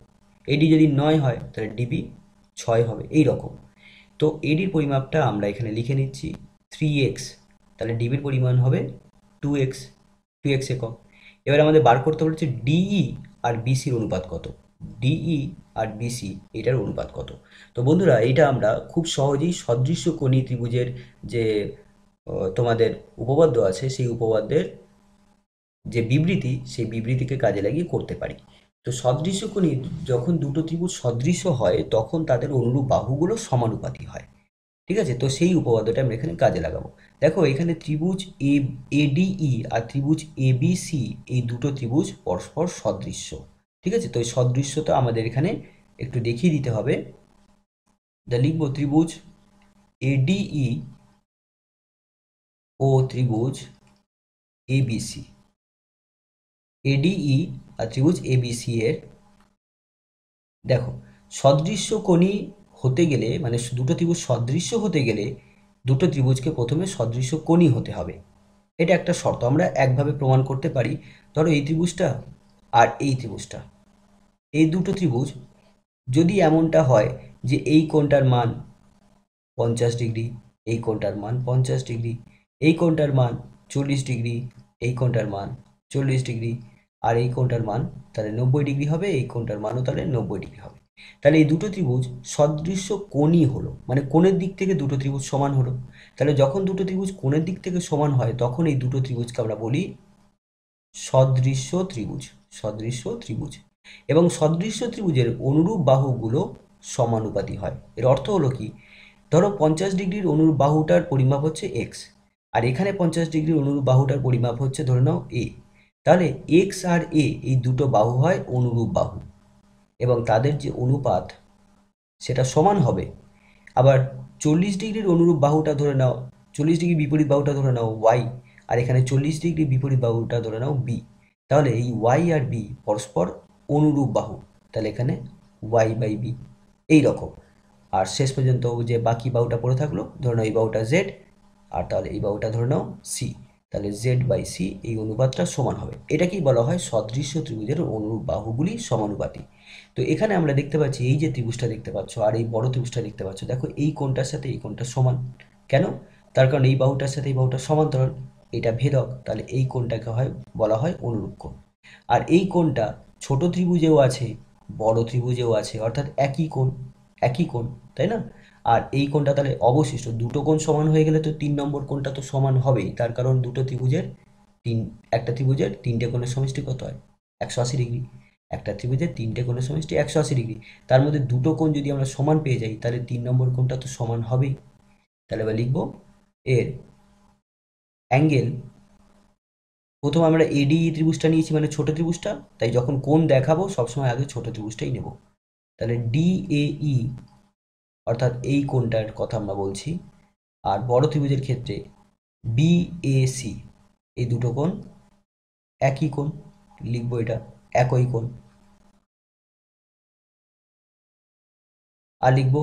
[SPEAKER 1] এডি যদি 9 হয় তাহলে ডিবি 6 হবে, এই রকম। তো এডির পরিমাপটা আমরা এখানে লিখে নিচ্ছি 3x, তাহলে ডিবির পরিমাণ হবে 2x, 2x একক। এবার আমাদের বার করতে বলেছে ডিই আর বিসির অনুপাত কত, ডিই আর বিসি এটার অনুপাত কত। তো বন্ধুরা এইটা আমরা খুব সহজেই সদৃশ্যকোণী ত্রিভুজের যে তোমাদের উপপাদ্য আছে সেই উপপাদ্যের যে বিবৃতি সেই বিবৃতিকে কাজে লাগিয়ে করতে পারি। তো সদৃশ্যকোণী যখন দুটো ত্রিভুজ সদৃশ্য হয় তখন তাদের অনুরূপ বাহুগুলো সমানুপাতি হয়, ঠিক আছে। তো সেই উপপাদ্যটা আমরা এখানে কাজে লাগাবো। দেখো এখানে ত্রিভুজ এডিই আর ত্রিভুজ এবিসি এই দুটো ত্রিভুজ পরস্পর সদৃশ্য, ঠিক আছে। তো এই সদৃশ্যতা আমাদের এখানে একটু দেখিয়ে দিতে হবে। যা লিখবো ত্রিভুজ এডিই ও ত্রিভুজ এবিসি, এডিই আর ত্রিভুজ এবিসি এর দেখো সদৃশ্যকোণী হতে গেলে মানে দুটো ত্রিভুজ সদৃশ্য হতে গেলে দুটো ত্রিভুজকে প্রথমে সদৃশ্যকোণী হতে হবে, এটা একটা শর্ত আমরা একভাবে প্রমাণ করতে পারি। ধরো এই ত্রিভুজটা আর এই ত্রিভুজটা, এই দুটো ত্রিভুজ যদি এমনটা হয় যে এই কোণটার মান 50 ডিগ্রি, এই কোণটার মান 50 ডিগ্রি, এই কোণটার মান 40 ডিগ্রি, এই কোণটার মান 40 ডিগ্রি আর এই কোণটার মান তাহলে 90 ডিগ্রি হবে, এই কোণটার মানও তাহলে 90 ডিগ্রি হবে। তাহলে এই দুটো ত্রিভুজ সদৃশ্য কোণই হলো, মানে কোণের দিক থেকে দুটো ত্রিভুজ সমান হলো। তাহলে যখন দুটো ত্রিভুজ কোণের দিক থেকে সমান হয় তখন এই দুটো ত্রিভুজকে আমরা বলি সদৃশ্য ত্রিভুজ। সদৃশ্য ত্রিভুজ। এবং সদৃশ্য ত্রিভুজের অনুরূপ বাহুগুলো সমানুপাতি হয়। এর অর্থ হলো কি, ধরো 50 ডিগ্রির অনুরূপ বাহুটার পরিমাপ হচ্ছে এক্স, আর এখানে 50 ডিগ্রির অনুরূপ বাহুটার পরিমাপ হচ্ছে ধরে নাও এ। তাহলে এক্স আর এ এই দুটো বাহু হয় অনুরূপ বাহু, এবং তাদের যে অনুপাত সেটা সমান হবে। আবার 40 ডিগ্রির অনুরূপ বাহুটা ধরে নাও, 40 ডিগ্রি বিপরীত বাহুটা ধরে নাও ওয়াই, আর এখানে 40 ডিগ্রি বিপরীত বাহুটা ধরে নাও বি। তাহলে এই ওয়াই আর বি পরস্পর অনুরূপ বাহু, তাহলে এখানে ওয়াই বাই বি এই রকম। আর শেষ পর্যন্ত যে বাকি বাহুটা পড়ে থাকলো, ধরে নাও এই বাহুটা জেড, আর তাহলে এই বাহুটা ধরে নাও সি, তাহলে জেড বাই সি এই অনুপাতটা সমান হবে। এটাকেই বলা হয় সদৃশ্য ত্রিভুজের অনুরূপ বাহুগুলি সমানুপাতি। তো এখানে আমরা দেখতে পাচ্ছি এই যে ত্রিভুজটা দেখতে পাচ্ছ আর এই বড় ত্রিভুজটা দেখতে পাচ্ছ, দেখো এই কোণটার সাথে এই কোণটা সমান। কেন? তার কারণ এই বাহুটার সাথে এই বাহুটা সমান্তরাল, এটা ভেদক, তাহলে এই কোণটাকে বলা হয় অনুরূপ কোণ। আর এই কোণটা ছোট ত্রিভুজেও আছে, বড় ত্রিভুজেও আছে, অর্থাৎ একই কোণ, একই কোণ, তাই না? আর এই কোণটা তাহলে অবশিষ্ট দুটো কোণ সমান হয়ে গেলে তো 3 নম্বর কোণটা তো সমান হবেই, তার কারণ দুটো ত্রিভুজের তিন একটা ত্রিভুজের তিনটে কোণের সমষ্টি কত হয়? 180 ডিগ্রি। একটা ত্রিভুজের তিনটে কোণের সমষ্টি 180 ডিগ্রি। তার মধ্যে দুটো কোণ যদি আমরা সমান পেয়ে যাই তাহলে 3 নম্বর কোণটা তো সমান হবেই। তাহলে এবার লিখবো এর অ্যাঙ্গেল, প্রথম আমরা এডি ত্রিভুজটা নিয়েছি মানে ছোট ত্রিভুজটা, তাই যখন কোণ দেখাবো সবসময় আগে ছোট ত্রিভুজটাই নেব। তাহলে ডিএই অর্থাৎ এই কোণটার কথা আমরা বলছি। আর বড় ত্রিভুজের ক্ষেত্রে বিএসি, এই দুটো কোণ একই কোণ, লিখবো এটা একই কোণ। আর লিখবো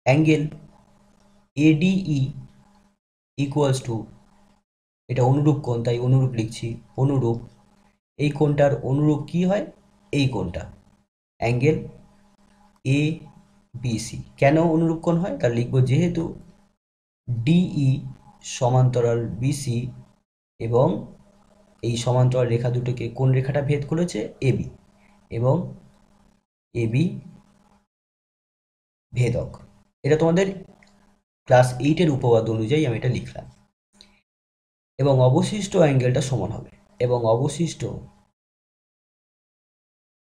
[SPEAKER 1] অ্যাঙ্গেল এডিই ইকুয়ালস টু, এটা অনুরূপ কোণ তাই অনুরূপ লিখছি, অনুরূপ। এই কোণটার অনুরূপ কি হয়? এই কোণটা অ্যাঙ্গেল এ বিসি। কেন অনুরূপ কোণ হয়? তাহলে লিখবো যেহেতু ডিই সমান্তরাল বিসি এবং এই সমান্তরাল রেখা দুটোকে কোন রেখাটা ভেদ করেছে? এবি, এবং এবি ভেদক। এটা তোমাদের ক্লাস 8-এর উপপাদ্য অনুযায়ী আমি এটা লিখলাম। এবং অবশিষ্ট অ্যাঙ্গেলটা সমান হবে, এবং অবশিষ্ট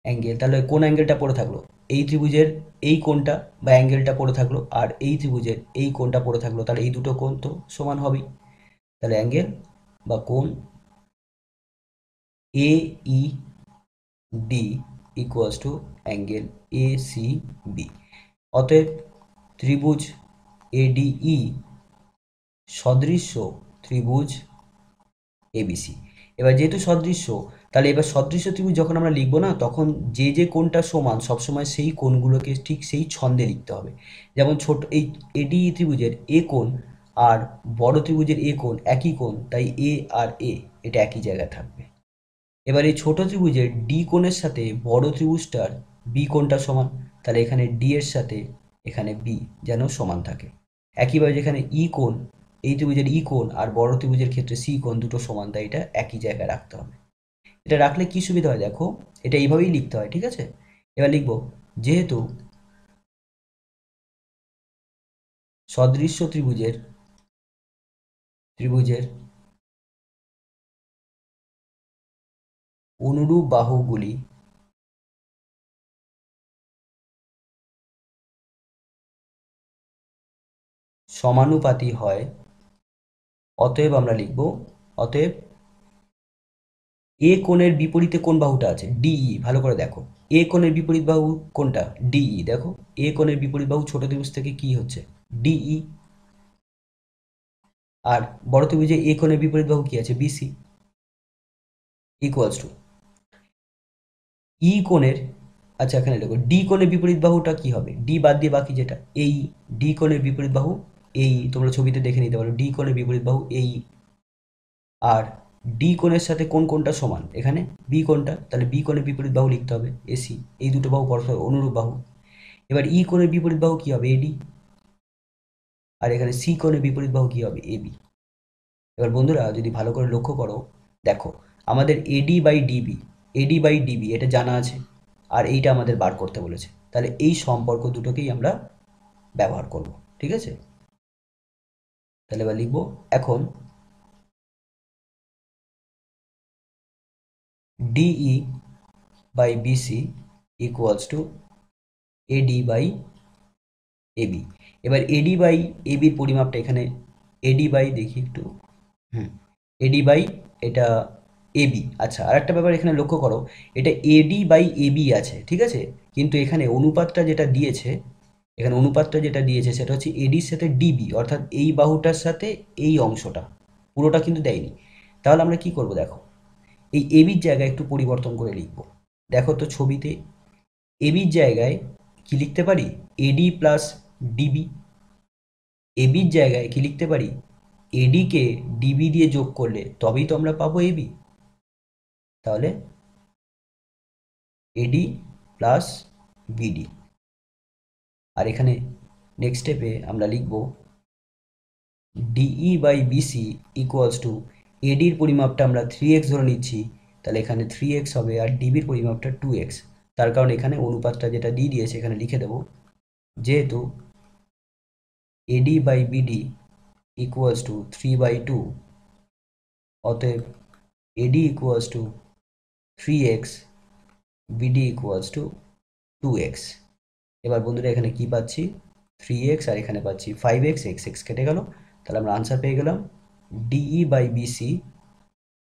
[SPEAKER 1] অ্যাঙ্গেল, তাহলে কোন অ্যাঙ্গেলটা পড়ে থাকলো? এই ত্রিভুজের এই কোণটা বা অ্যাঙ্গেলটা পড়ে থাকলো, আর এই ত্রিভুজের এই কোণটা পড়ে থাকলো, তাহলে এই দুটো কোণ তো সমান হবেই। তাহলে অ্যাঙ্গেল বা কোণ A E D equals to angle A C B. অতএব ত্রিভুজ এডিই সদৃশ্য ত্রিভুজ এবিসি। এবার যেহেতু সদৃশ্য, তাহলে এবার সদৃশ্য ত্রিভুজ যখন আমরা লিখবো না, তখন যে যে কোণটা সমান সবসময় সেই কোণগুলোকে ঠিক সেই ছন্দে লিখতে হবে। যেমন ছোট এই এডি ত্রিভুজের এ কোণ আর বড় ত্রিভুজের এ কোণ একই কোণ, তাই এ আর এ এটা একই জায়গায় থাকবে। এবার এই ছোট ত্রিভুজের ডি কোণের সাথে বড় ত্রিভুজটার বি কোণটা সমান, তাহলে এখানে ডি এর সাথে এখানে বি যেন সমান থাকে। একইভাবে যেখানে ই কোণ, এই ত্রিভুজের ই কোণ আর বড় ত্রিভুজের ক্ষেত্রে সি কোণ দুটো সমান, তাই এটা একই জায়গায় রাখতে হবে। এটা রাখলে কি সুবিধা হয় দেখো, এটা এইভাবেই লিখতে হয়, ঠিক আছে? এবার লিখবো যেহেতু সদৃশ্য ত্রিভুজের ত্রিভুজের অনুরূপ বাহুগুলি সমানুপাতি হয়, অতএব আমরা লিখব, অতএব এ কোণের বিপরীতে কোন বাহুটা আছে? ডিই। ভালো করে দেখো, এ কোণের বিপরীত বাহু কোনটা? ডিই। দেখো এ কোণের বিপরীত বাহু ছোট ত্রিভুজ থেকে কি হচ্ছে? ডিই। আর বড় ত্রিভুজে এ কোণের বিপরীত বাহু কি আছে? বিসি। ইকুয়ালস টু ই কোণের, আচ্ছা এখানে দেখো ডি কোণের বিপরীত বাহুটা কি হবে? ডি বাদ দিয়ে বাকি যেটা, এই ডি কোণের বিপরীত বাহু এই, তোমরা ছবিতে দেখে নিতে পারো, ডি কোণের বিপরীত বাহু এই। আর ডি কোণের সাথে কোন কোণটা সমান? এখানে বি কোণটা, তাহলে বি কোণের বিপরীত বাহু লিখতে হবে এসি। এই দুটো বাহু পরস্পর অনুরূপ বাহু। এবার ই কোণের বিপরীত বাহু কি হবে? এডি। আর এখানে সি কোণের বিপরীত বাহু কি হবে? এবি। এবার বন্ধুরা যদি ভালো করে লক্ষ্য করো, দেখো আমাদের AD by DB, AD by DB এটা জানা আছে, আর এইটা আমাদের বার করতে বলেছে। তাহলে এই সম্পর্ক দুটোকেই আমরা ব্যবহার করব। ঠিক আছে, তাহলে এবার লিখব এখন DE by BC equals to AD by AB. এবার এডি বাই এবির পরিমাপটা এখানে এডি বাই দেখি একটু, হুম, এডি বাই এটা এবি। আচ্ছা, আর একটা ব্যাপার এখানে লক্ষ্য করো, এটা এডি বাই এবি আছে, ঠিক আছে, কিন্তু এখানে অনুপাতটা যেটা দিয়েছে, এখানে অনুপাতটা যেটা দিয়েছে সেটা হচ্ছে এডির সাথে ডিবি, অর্থাৎ এই বাহুটার সাথে এই অংশটা, পুরোটা কিন্তু দেয়নি। তাহলে আমরা কি করব দেখো, এই এবির জায়গায় একটু পরিবর্তন করে লিখব। দেখো তো ছবিতে এবির জায়গায় কি লিখতে পারি, এডি প্লাস ডিবি। এবির জায়গায় কি লিখতে পারি, এডিকে ডিবি দিয়ে যোগ করলে তবেই তো আমরা পাবো এবি। তাহলে এডি প্লাস বিডি। আর এখানে নেক্সট স্টেপে আমরা লিখব DE by BC equals to এডির পরিমাপটা আমরা 3x ধরে নিচ্ছি, তাহলে এখানে 3x হবে, আর ডিবির পরিমাপটা 2x। তার কারণ এখানে অনুপাতটা যেটা দিয়ে দিয়েছে এখানে লিখে দেব, যেহেতু AD by BD equals to 3/2, অতএব AD equals to 3x, BD equals to 2x। এবার বন্ধুরা এখানে কি পাচ্ছি, 3x, আর এখানে পাচ্ছি 5x, x কেটে গেল, তাহলে আমরা আনসার পেয়ে গেলাম DE by BC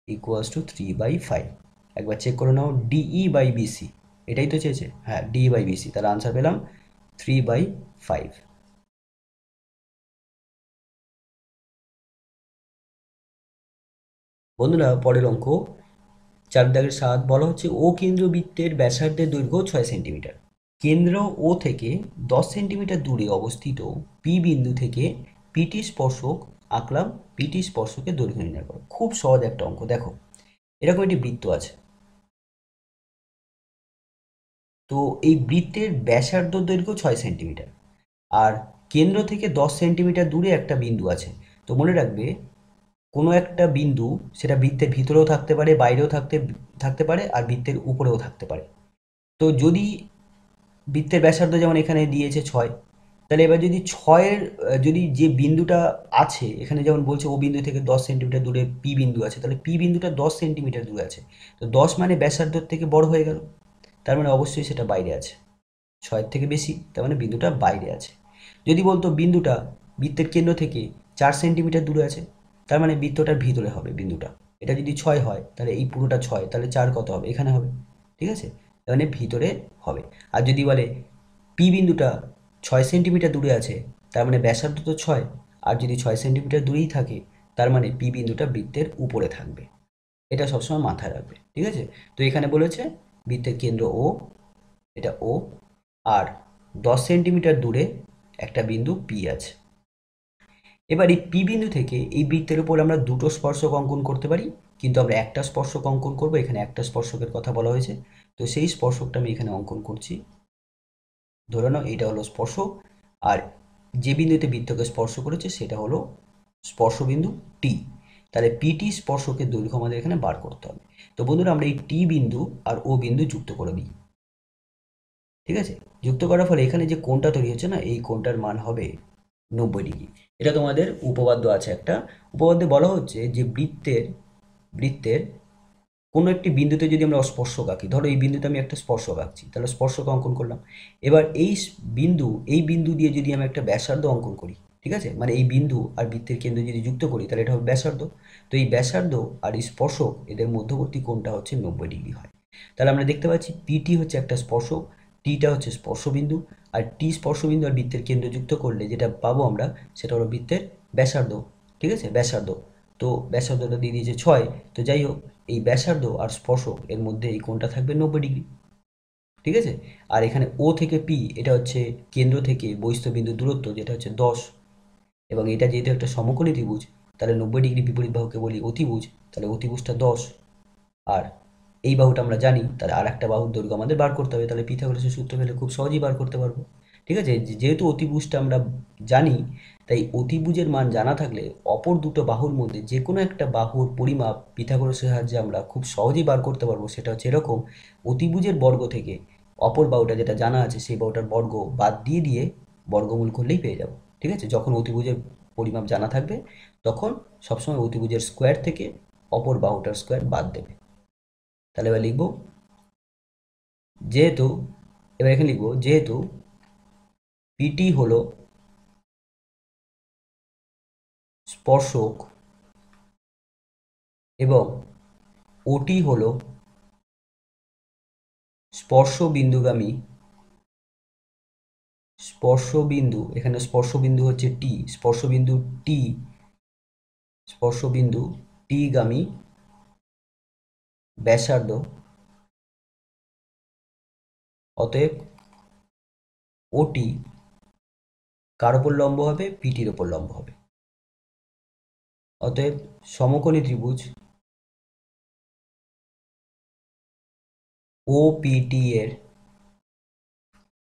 [SPEAKER 1] equals to 3/5। একবার চেক করে নাও, ডিই বাই বিসি এটাই তো চেয়েছে, হ্যাঁ ডিই বাই বিসি, তাহলে আনসার পেলাম 3/5। বন্ধুরা পরের অঙ্ক 4-7 বলা হচ্ছে ও কেন্দ্রবৃত্তের ব্যাসার্ধের দৈর্ঘ্য 6 সেন্টিমিটার। কেন্দ্র ও থেকে 10 সেন্টিমিটার দূরে অবস্থিত পি বিন্দু থেকে পিটি স্পর্শক আঁকলাম, পিটি স্পর্শকের দৈর্ঘ্য নির্ণয় করো। খুব সহজ একটা অঙ্ক। দেখো এরকম একটি বৃত্ত আছে, তো এই বৃত্তের ব্যাসার্ধ দৈর্ঘ্য 6 সেন্টিমিটার, আর কেন্দ্র থেকে 10 সেন্টিমিটার দূরে একটা বিন্দু আছে। তো মনে রাখবে কোনো একটা বিন্দু সেটা বৃত্তের ভিতরেও থাকতে পারে, বাইরেও থাকতে পারে, আর বৃত্তের উপরেও থাকতে পারে। তো যদি বৃত্তের ব্যাসার্ধ যেমন এখানে দিয়েছে 6, তাহলে এবার যদি ছয়ের যদি যে বিন্দুটা আছে এখানে যেমন বলছে ও বিন্দু থেকে 10 সেন্টিমিটার দূরে পি বিন্দু আছে, তাহলে পি বিন্দুটা 10 সেন্টিমিটার দূরে আছে। তো 10 মানে ব্যাসার্ধর থেকে বড় হয়ে গেল, তার মানে অবশ্যই সেটা বাইরে আছে, 6-এর থেকে বেশি, তার মানে বিন্দুটা বাইরে আছে। যদি বলতো বিন্দুটা বৃত্তের কেন্দ্র থেকে 4 সেন্টিমিটার দূরে আছে, তার মানে বৃত্তটার ভিতরে হবে বিন্দুটা। এটা যদি 6 হয় তাহলে এই পুরোটা 6, তাহলে 4 কত হবে, এখানে হবে, ঠিক আছে, তার মানে ভিতরে হবে। আর যদি বলে পি বিন্দুটা 6 সেন্টিমিটার দূরে আছে, তার মানে ব্যাসার্ধ তো 6, আর যদি 6 সেন্টিমিটার দূরেই থাকে তার মানে পি বিন্দুটা বৃত্তের উপরে থাকবে। এটা সবসময় মাথায় রাখবে, ঠিক আছে। তো এখানে বলেছে বৃত্তের কেন্দ্র ও, এটা ও, আর 10 সেন্টিমিটার দূরে একটা বিন্দু পি আছে। এবার এই পি বিন্দু থেকে এই বৃত্তের উপর আমরা দুটো স্পর্শক অঙ্কন করতে পারি, কিন্তু আমরা একটা স্পর্শক অঙ্কন করব, এখানে একটা স্পর্শকের কথা বলা হয়েছে। তো সেই স্পর্শকটা আমি এখানে অঙ্কন করছি। ধরে নাও এটা হলো স্পর্শক, আর যে বিন্দুতে বৃত্তকে স্পর্শ করেছে সেটা হলো স্পর্শবিন্দু টি। তাহলে পিটি স্পর্শকের দৈর্ঘ্য আমাদের এখানে বার করতে হবে। তো বন্ধুরা আমরা এই টি বিন্দু আর ও বিন্দু যুক্ত করে দিই, ঠিক আছে। যুক্ত করার ফলে এখানে যে কোণটা তৈরি হচ্ছে না, এই কোণটার মান হবে 90 ডিগ্রি। এটা তোমাদের উপপাদ্য আছে একটা, উপপাদ্যে বলা হচ্ছে যে বৃত্তের কোনো একটি বিন্দুতে যদি আমরা স্পর্শক আঁকি, ধরো এই বিন্দুতে আমি একটা স্পর্শক আঁকছি, তাহলে স্পর্শক অঙ্কন করলাম। এবার এই বিন্দু দিয়ে যদি আমি একটা ব্যাসার্ধ অঙ্কন করি, ঠিক আছে, মানে এই বিন্দু আর বৃত্তের কেন্দ্র যদি যুক্ত করি তাহলে এটা হবে ব্যাসার্ধ। তো এই ব্যাসার্ধ আর এই স্পর্শক এদের মধ্যবর্তী কোণটা হচ্ছে 90 ডিগ্রি হয়। তাহলে আমরা দেখতে পাচ্ছি পিটি হচ্ছে একটা স্পর্শক, টিটা হচ্ছে স্পর্শবিন্দু, আর টি স্পর্শবিন্দু আর বৃত্তের কেন্দ্র যুক্ত করলে যেটা পাবো আমরা সেটা হলো বৃত্তের ব্যাসার্ধ, ঠিক আছে, ব্যাসার্ধ। তো ব্যাসার্ধটা দিয়ে দিয়েছে 6, তো যাই হোক এই ব্যাসার্ধ আর স্পর্শক এর মধ্যে এই কোণটা থাকবে 90 ডিগ্রি, ঠিক আছে। আর এখানে ও থেকে পি এটা হচ্ছে কেন্দ্র থেকে বহিঃস্থবিন্দুর দূরত্ব, যেটা হচ্ছে 10, এবং এটা যেহেতু একটা সমকোণী ত্রিভুজ, তাহলে 90 ডিগ্রি বিপরীত বাহুকে বলি অতিভুজ, তাহলে অতিভুজটা 10। আর এই বাহুটা আমরা জানি, তাহলে আর একটা বাহুর দৈর্ঘ্য আমাদের বার করতে হবে, তাহলে পিথাগোরাসের সূত্র পেলে খুব সহজেই বার করতে পারবো, ঠিক আছে। যেহেতু অতিভুজটা আমরা জানি, তাই অতিভুজের মান জানা থাকলে অপর দুটো বাহুর মধ্যে যে কোনো একটা বাহুর পরিমাপ পিথাগোরাসের সাহায্যে আমরা খুব সহজেই বার করতে পারবো। সেটা হচ্ছে এরকম, অতিভুজের বর্গ থেকে অপর বাহুটা যেটা জানা আছে সেই বাহুটার বর্গ বাদ দিয়ে দিয়ে বর্গমূল করলেই পেয়ে যাব। ঠিক আছে, যখন অতিভুজের পরিমাপ জানা থাকবে তখন সবসময় অতিভুজের স্কোয়ার থেকে অপর বাহুটার স্কোয়ার বাদ দেবে। তাহলে এবার লিখব যেহেতু, এবার এখানে লিখব যেহেতু পিটি হলো স্পর্শক এবং ওটি হলো স্পর্শবিন্দুগামী, স্পর্শবিন্দু, এখানে স্পর্শবিন্দু হচ্ছে টি, স্পর্শবিন্দু টি, স্পর্শবিন্দু টি গামী ব্যাসার্ধ, অতএব ওটি কার ওপর লম্ব হবে? পিটির ওপর লম্ব হবে। অতএব সমকোণী ত্রিভুজ ওপিটি এর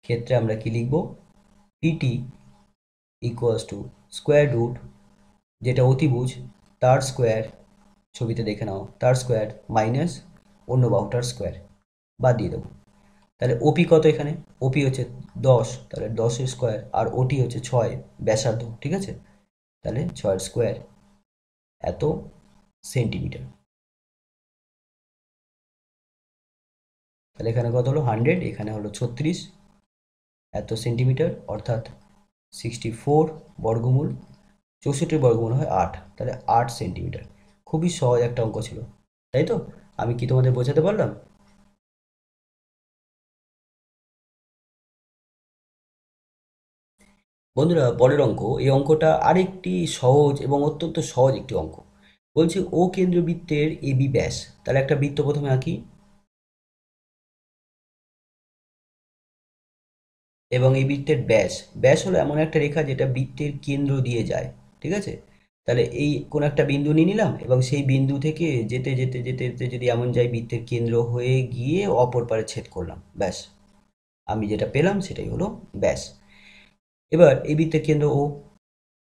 [SPEAKER 1] ক্ষেত্রে আমরা কি লিখব? PT equals to square root, যেটা অতিভুজ তার স্কোয়ার, ছবিতে দেখে নাও, তার স্কোয়ার মাইনাস অন্য বাহুটার স্কোয়ার বাদ দিয়ে দেবো। তাহলে ওপি কত এখানে? ওপি হচ্ছে 10, তাহলে 10 স্কোয়ার, আর ওটি হচ্ছে 6 ব্যাসার্ধ। ঠিক আছে, তাহলে 6 স্কোয়ার এত সেন্টিমিটার। তাহলে এখানে কত হলো? 100, এখানে হলো 36 এত সেন্টিমিটার, অর্থাৎ 64 বর্গমূল, 64 বর্গমূল হয় 8, তাহলে 8 সেন্টিমিটার। খুবই সহজ একটা অঙ্ক ছিল, তাই তো? আমি কি তোমাদের বোঝাতে পারলাম? বন্ধুরা, পরের অঙ্ক, এই অঙ্কটা আরেকটি সহজ এবং অত্যন্ত সহজ একটি অঙ্ক। বলছি ও কেন্দ্রীয় বৃত্তের এবি ব্যাস। তাহলে একটা বৃত্ত প্রথমে আঁকি, এবং এই বৃত্তের ব্যাস, ব্যাস হলো এমন একটা রেখা যেটা বৃত্তের কেন্দ্র দিয়ে যায়। ঠিক আছে, তাহলে এই কোন একটা বিন্দু নিয়ে নিলাম এবং সেই বিন্দু থেকে যেতে যেতে যেতে যেতে যদি এমন যায় বৃত্তের কেন্দ্র হয়ে গিয়ে অপর পারে ছেদ করলাম, ব্যাস আমি যেটা পেলাম সেটাই হলো ব্যাস। এবার এই বৃত্তের কেন্দ্র ও,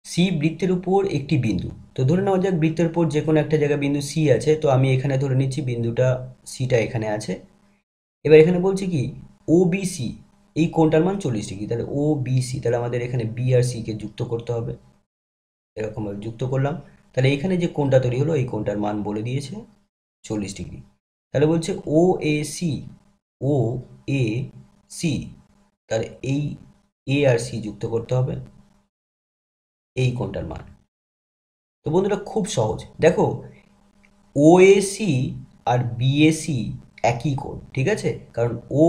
[SPEAKER 1] সি বৃত্তের উপর একটি বিন্দু। তো ধরে নেওয়া যাক বৃত্তের উপর যে কোনো একটা জায়গায় বিন্দু সি আছে, তো আমি এখানে ধরে নিচ্ছি বিন্দুটা সিটা এখানে আছে। এবার এখানে বলছি কি ও বিসি, এই কোণটার মান 40 ডিগ্রি, তাহলে ও বিসি, তাহলে আমাদের এখানে বি আর সি কে যুক্ত করতে হবে, এরকমভাবে যুক্ত করলাম। তাহলে এখানে যে কোণটা তৈরি হলো এই কোণটার মান বলে দিয়েছে 40 ডিগ্রি। তাহলে বলছে ও A C, O A C, তাহলে এই এ আর সি যুক্ত করতে হবে এই কোণটার মান। তো বন্ধুরা খুব সহজ, দেখো ওএসি আর বিএসি একই কোণ। ঠিক আছে, কারণ ও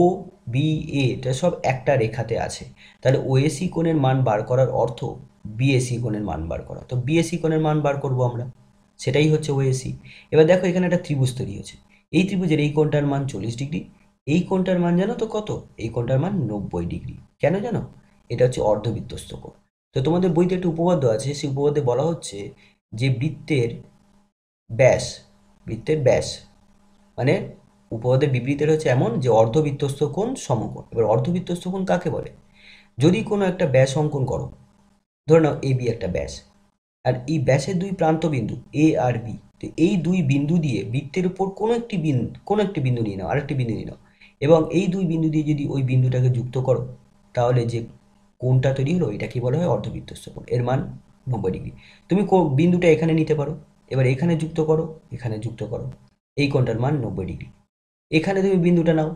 [SPEAKER 1] বি এটা সব একটা রেখাতে আছে, তাহলে ওএসি কোণের মান বার করার অর্থ বিএসি কোণের মান বার করা। তো বিএসি কোণের মান বার করব আমরা, সেটাই হচ্ছে ওএসি। এবার দেখো এখানে একটা ত্রিভুজ তৈরি হয়েছে, এই ত্রিভুজের এই কোণটার মান 40 ডিগ্রি, এই কোণটার মান জানো তো কত? এই কোণটার মান 90 ডিগ্রি। কেন জানো? এটা হচ্ছে অর্ধবৃত্তস্থ কোণ। তো তোমাদের বইতে একটা উপপাদ্য আছে, সেই উপপাদ্যে বলা হচ্ছে যে বৃত্তের ব্যাস, বৃত্তের ব্যাস মানে উপপাদ্যের বিবৃতিটা হচ্ছে এমন যে অর্ধবৃত্তস্থ কোণ সমকোণ। এবার অর্ধবৃত্তস্থ কোণ কাকে বলে? যদি কোনো একটা ব্যাস অঙ্কন করো, ধরে নাও এ বি একটা ব্যাস, আর এই ব্যাসের দুই প্রান্ত বিন্দু এ আর বি, তো এই দুই বিন্দু দিয়ে বৃত্তের উপর কোনো একটি বিন্দু নিয়ে নাও, আরেকটি বিন্দু নিয়ে নাও, এবং এই দুই বিন্দু দিয়ে যদি ওই বিন্দুটাকে যুক্ত করো, তাহলে যে কোণটা তৈরি হলো এটাকে বলা হয় অর্ধবৃত্তস্থ কোণ, এর মান 90 ডিগ্রি। তুমি বিন্দুটা এখানে নিতে পারো, এবার এখানে যুক্ত করো, এখানে যুক্ত করো, এই কোণটার মান 90 ডিগ্রি। এখানে তুমি বিন্দুটা নাও,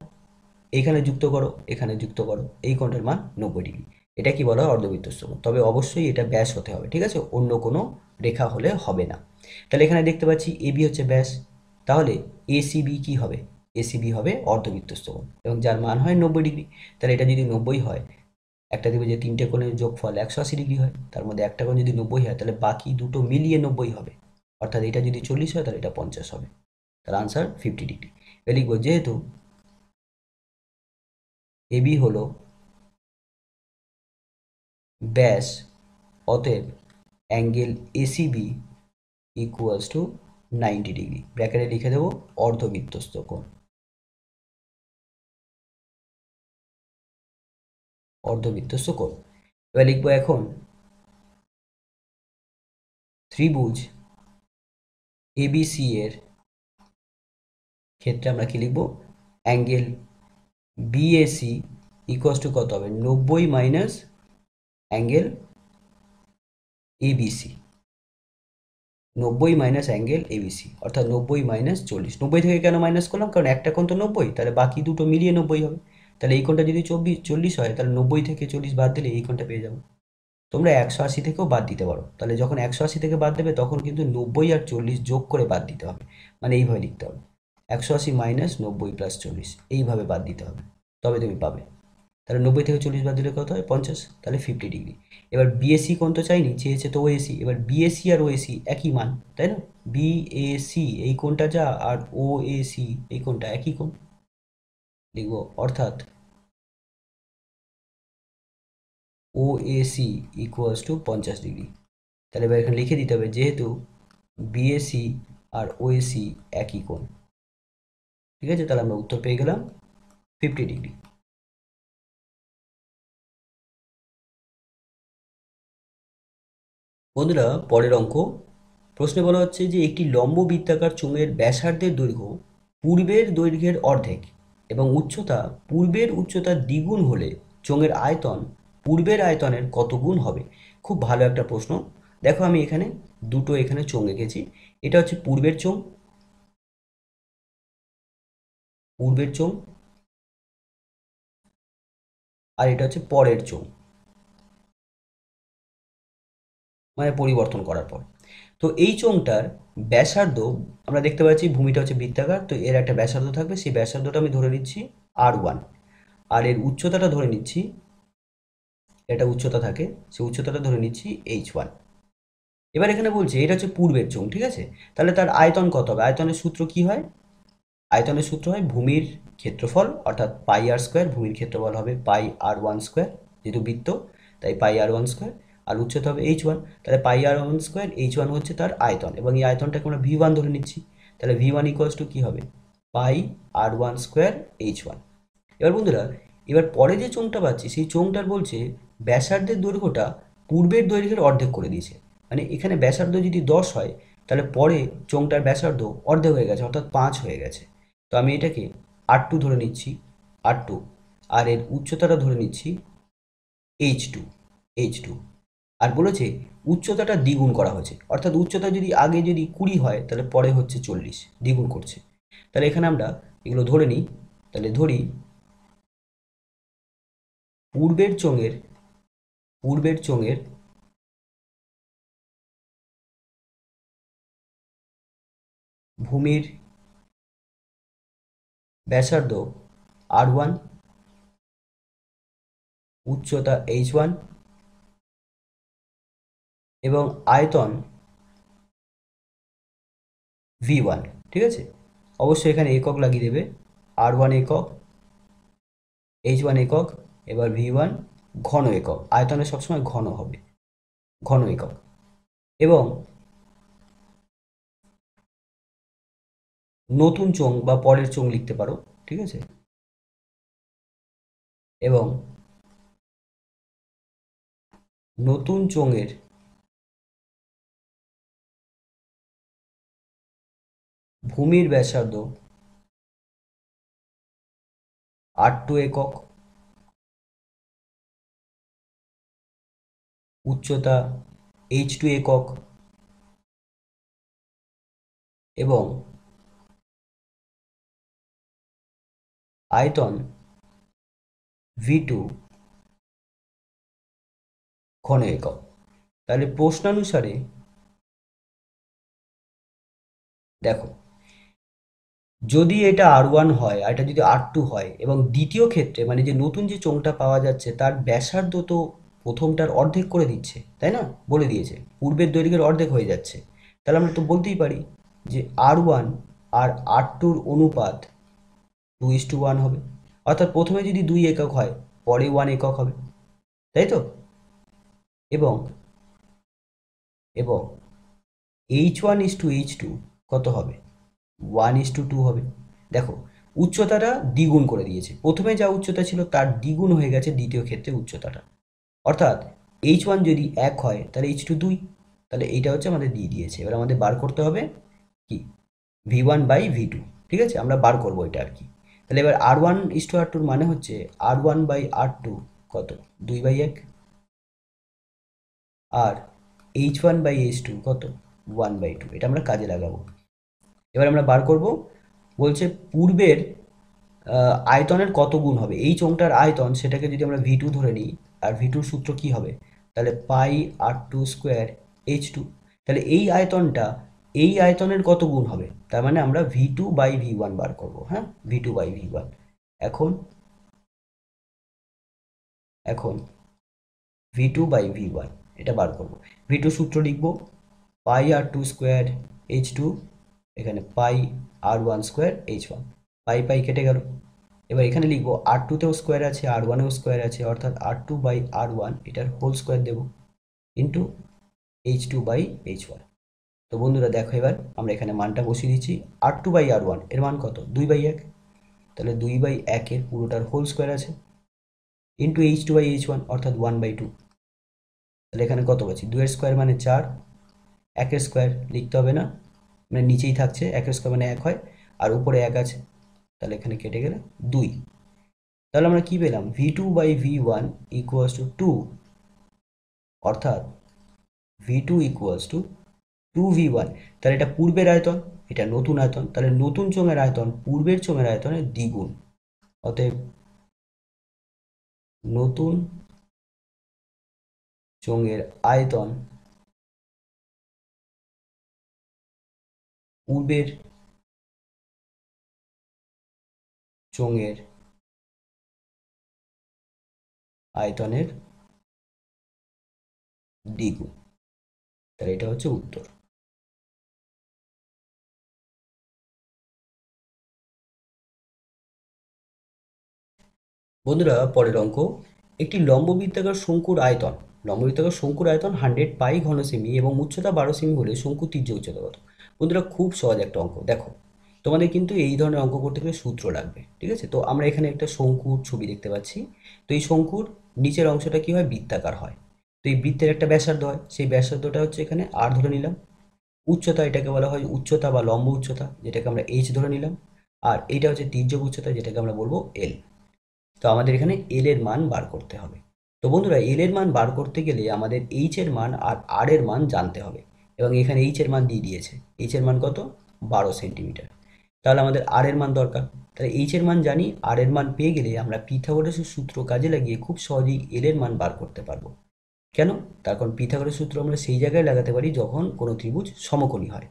[SPEAKER 1] এখানে যুক্ত করো, এখানে যুক্ত করো, এই কোণটার মান 90 ডিগ্রি। এটা কি বলা হয়? অর্ধবৃত্তস্থ কোণ। তবে অবশ্যই এটা ব্যাস হতে হবে, ঠিক আছে, অন্য কোনো রেখা হলে হবে না। তাহলে এখানে দেখতে পাচ্ছি এবি হচ্ছে ব্যাস, তাহলে এসিবি কি হবে? এসিবি হবে অর্ধবৃত্তস্থ কোণ, এবং যার মান হয় 90 ডিগ্রি। তাহলে এটা যদি 90 হয়, একটা দিবে যে তিনটে কোণের যোগফল 180 ডিগ্রি হয়, তার মধ্যে একটা কোণ যদি 90 হয় তাহলে বাকি দুটো মিলিয়ে 90 হবে, অর্থাৎ এটা যদি 40 হয় তাহলে এটা 50 হবে। তার আনসার 50 ডিগ্রি। এবার লিখবো যেহেতু এবি হলো ব্যাস, অতএব angle ACB equals to 90 degree. ব্র্যাকেটে লিখে দেবো অর্ধবৃত্তস্থ কোণ, অর্ধবৃত্তস্থ কোণ। এবার লিখবো এখন ত্রিভুজ এবিসি এর ক্ষেত্রে আমরা কি লিখবো? অ্যাঙ্গেল বিএসি ইকুয়াস টু কত হবে, 90 minus angle ABC, 90 minus angle ABC, অর্থাৎ 90 মাইনাস 40। 90 থেকে কেন মাইনাস করলাম, কারণ একটা কোণ তো 90, তাহলে বাকি দুটো মিলিয়ে 90 হবে। তাহলে এই কোণটা যদি 40 হয়, তাহলে 90 থেকে 40 বাদ দিলে এই কোণটা পেয়ে যাবো। তোমরা 180 থেকেও বাদ দিতে পারো, তাহলে যখন 180 থেকে বাদ দেবে তখন কিন্তু 90 আর 40 যোগ করে বাদ দিতে হবে, মানে এইভাবে লিখতে হবে, 180 মাইনাস 90 প্লাস 40, এইভাবে বাদ দিতে হবে, তবে তুমি পাবে। তাহলে 90 থেকে 40 বাদ দিলে কত হয়, 50, তাহলে 50 ডিগ্রি। এবার বিএসি কোণ তো চাইনি, চেয়েছে তো ওএসি। এবার বিএসি আর ওএসি একই মান, তাই না? বিএসি এই কোণটা যা, আর ওএসি এই কোণটা একই কোণ, লিখবো অর্থাৎ ওএসি ইকুয়ালস টু 50 ডিগ্রি। তাহলে এবার এখানে লিখে দিতে হবে, যেহেতু বিএসি আর ওএসি একই কোণ, ঠিক আছে, তাহলে আমরা উত্তর পেয়ে গেলাম 50 ডিগ্রি। বন্ধুরা, পরের অঙ্ক প্রশ্নে বলা হচ্ছে যে একটি লম্ব বৃত্তাকার চোঙের ব্যাসার্ধের দৈর্ঘ্য পূর্বের দৈর্ঘ্যের অর্ধেক এবং উচ্চতা পূর্বের উচ্চতার দ্বিগুণ হলে চোঙের আয়তন পূর্বের আয়তনের কত গুণ হবে? খুব ভালো একটা প্রশ্ন। দেখো আমি এখানে দুটো এখানে চোঙ এঁকেছি। এটা হচ্ছে পূর্বের চোঙ, পূর্বের চোঙ, আর এটা হচ্ছে পরের চোঙ, মানে পরিবর্তন করার পর। তো এই চোঙটার ব্যাসার্ধ আমরা দেখতে পাচ্ছি, ভূমিটা হচ্ছে বৃত্তাকার, তো এর একটা ব্যাসার্ধ থাকবে, সেই ব্যাসার্ধটা আমি ধরে নিচ্ছি R1, আর এর উচ্চতাটা ধরে নিচ্ছি, এটা উচ্চতা থাকে, সেই উচ্চতাটা ধরে নিচ্ছি H1। এবার এখানে বলছে এটা হচ্ছে পূর্বের চোঙ, ঠিক আছে, তাহলে তার আয়তন কত হবে? আয়তনের সূত্র কি হয়? আয়তনের সূত্র হয় ভূমির ক্ষেত্রফল, অর্থাৎ পাই আর স্কোয়ার, ভূমির ক্ষেত্রফল হবে পাই R1 স্কোয়ার, যেহেতু বৃত্ত তাই পাই R1 স্কোয়ার, আর উচ্চতা হবে H1, তাহলে পাই R1 স্কোয়ার, H1 হচ্ছে তার আয়তন, এবং এই আয়তনটাকে আমরা V1 ধরে নিচ্ছি, তাহলে V1 ইকুয়ালস টু কী হবে, পাই R1 স্কোয়ার H1। এবার বন্ধুরা, এবার পরে যে চোঙটা পাচ্ছি সেই চোঙটার বলছে ব্যাসার্ধের দৈর্ঘ্যটা পূর্বের দৈর্ঘ্যের অর্ধেক করে দিয়েছে, মানে এখানে ব্যাসার্ধ যদি 10 হয়, তাহলে পরে চোঙটার ব্যাসার্ধ অর্ধেক হয়ে গেছে, অর্থাৎ 5 হয়ে গেছে। তো আমি এটাকে R2 ধরে নিচ্ছি, R2, আর এর উচ্চতাটা ধরে নিচ্ছি H2, H2। আর বলেছে উচ্চতাটা দ্বিগুণ করা হয়েছে, অর্থাৎ উচ্চতা যদি আগে যদি 20 হয়, তাহলে পরে হচ্ছে 40, দ্বিগুণ করছে। তাহলে এখানে আমরা এগুলো ধরে নিই, তাহলে ধরি পূর্বের চোঙের, পূর্বের চোঙের ভূমির ব্যাসার্ধ R1, উচ্চতা H1 এবং আয়তন V1, ঠিক আছে। অবশ্যই এখানে একক লাগিয়ে দেবে, R1 একক, H1 একক, এবার V1 ঘন একক, আয়তনে সবসময় ঘন হবে, ঘন একক। এবং নতুন চোঙ বা পরের চোঙ লিখতে পারো, ঠিক আছে। এবং নতুন চোঙের ভূমির ব্যাসার্ধ R2 একক, উচ্চতা H2 একক, এবং আয়তন V2 ঘন একক। তাহলে প্রশ্নানুসারে দেখো, যদি এটা R1 হয় আর এটা যদি R2 হয়, এবং দ্বিতীয় ক্ষেত্রে মানে যে নতুন যে চোঙটা পাওয়া যাচ্ছে তার ব্যাসার্ধ তো প্রথমটার অর্ধেক করে দিচ্ছে, তাই না? বলে দিয়েছে পূর্বের দৈর্ঘ্যের অর্ধেক হয়ে যাচ্ছে, তাহলে আমরা তো বলতেই পারি যে R1 আর R2র অনুপাত 2:1 হবে, অর্থাৎ প্রথমে যদি 2 একক হয় পরে 1 একক হবে, তাই তো? এবং এবং H1:H2 কত হবে, 1:2 হবে। দেখো, উচ্চতাটা দ্বিগুণ করে দিয়েছে, প্রথমে যা উচ্চতা ছিল তার দ্বিগুণ হয়ে গেছে দ্বিতীয় ক্ষেত্রে উচ্চতাটা, অর্থাৎ H1 যদি 1 হয় তাহলে H2 2, তাহলে এইটা হচ্ছে আমাদের দিয়ে দিয়েছে। এবার আমাদের বার করতে হবে কি, V1/V2, ঠিক আছে, আমরা বার করবো এটা আর কি। তাহলে এবার R1:R2 মানে হচ্ছে R1/R2 কত, 2/1, আর H1/H2 কত, 1/2। এটা আমরা কাজে লাগাবো। এবার আমরা বার করব, বলছে পূর্বের আয়তনের কত গুণ হবে। এই চোঙটার আয়তন সেটাকে যদি আমরা V2 ধরে নিই, আর V2 সূত্র কি হবে, তাহলে πR2²H2। তাহলে এই আয়তনটা এই আয়তনের কত গুণ হবে, তার মানে আমরা V2/V1 বার করব। হ্যাঁ, V2/V1। এখন এখন V2/V1 এটা বার করব। V2 সূত্র লিখব πR2²H2, এখানে πR1²H1, পাই পাই কেটে গেল। এবার এখানে লিখবো R2তেও স্কোয়ার আছে, R1এও স্কোয়ার আছে, অর্থাৎ R2/R1 এটার হোল স্কোয়ার দেবো, ইন্টু H2/H1। তো বন্ধুরা দেখো, এবার আমরা এখানে মানটা বসিয়ে দিচ্ছি। R2/R1 এর মান কত, 2/1, তাহলে 2/1 পুরোটার হোল স্কোয়ার আছে, ইন্টু H2/H1 অর্থাৎ 1/2। তাহলে এখানে কত পাচ্ছি, 2 এর স্কোয়ার মানে 4, 1 এর স্কোয়ার লিখতে হবে না, মানে নিচেই থাকছে, 1 এর স্কোয়ার মানে 1 হয়, আর উপরে 1 আছে, তাহলে এখানে কেটে গেলে 2। তাহলে আমরা কি পেলাম, V2/V1 ইকুয়ালস টু 2, অর্থাৎ V2 ইকুয়ালস টু 2V1। তাহলে এটা পূর্বের আয়তন, এটা নতুন আয়তন, তাহলে নতুন চোঙের আয়তন পূর্বের চোঙের আয়তনের দ্বিগুণ। অতএব নতুন চোঙের আয়তন পূর্বের চোঙের আয়তনের দ্বিগুণ। তাহলে এটা হচ্ছে উত্তর। বন্ধুরা পরের অঙ্ক, একটি লম্ববৃত্তাকার শঙ্কুর আয়তন, লম্ববৃত্তাকার শঙ্কুর আয়তন 100 পাই ঘন সেমি এবং উচ্চতা 12 সেমি হলে শঙ্কুর তীর্য উচ্চতা কত। বন্ধুরা খুব সহজ একটা অঙ্ক। দেখো, তোমাদের কিন্তু এই ধরনের অঙ্ক করতে গেলে সূত্র লাগবে, ঠিক আছে। তো আমরা এখানে একটা শঙ্কুর ছবি দেখতে পাচ্ছি। তো এই শঙ্কুর নিচের অংশটা কি হয়, বৃত্তাকার হয়। তো এই বৃত্তের একটা ব্যাসার্ধ হয়, সেই ব্যাসার্ধটা হচ্ছে এখানে আর ধরে নিলাম। উচ্চতা, এটাকে বলা হয় উচ্চতা বা লম্ব উচ্চতা, যেটাকে আমরা এইচ ধরে নিলাম। আর এইটা হচ্ছে তির্যক উচ্চতা, যেটাকে আমরা বলবো এল। তো আমাদের এখানে এল এর মান বার করতে হবে। তো বন্ধুরা এল এর মান বার করতে গেলে আমাদের এইচ এর মান আর আর এর মান জানতে হবে, এবং এখানে এইচ এর মান দিয়ে দিয়েছে। এইচ এর মান কত, 12 সেন্টিমিটার। তাহলে আমাদের আর এর মান দরকার। তাহলে এইচ এর মান জানি, আর এর মান পেয়ে গেলে আমরা পিথাগোরাসের সূত্র কাজে লাগিয়ে খুব সহজেই এল এর মান বার করতে পারবো। কেন, তার কারণ পিথাগোরাসের সূত্র আমরা সেই জায়গায় লাগাতে পারি যখন কোনো ত্রিভুজ সমকোণী হয়।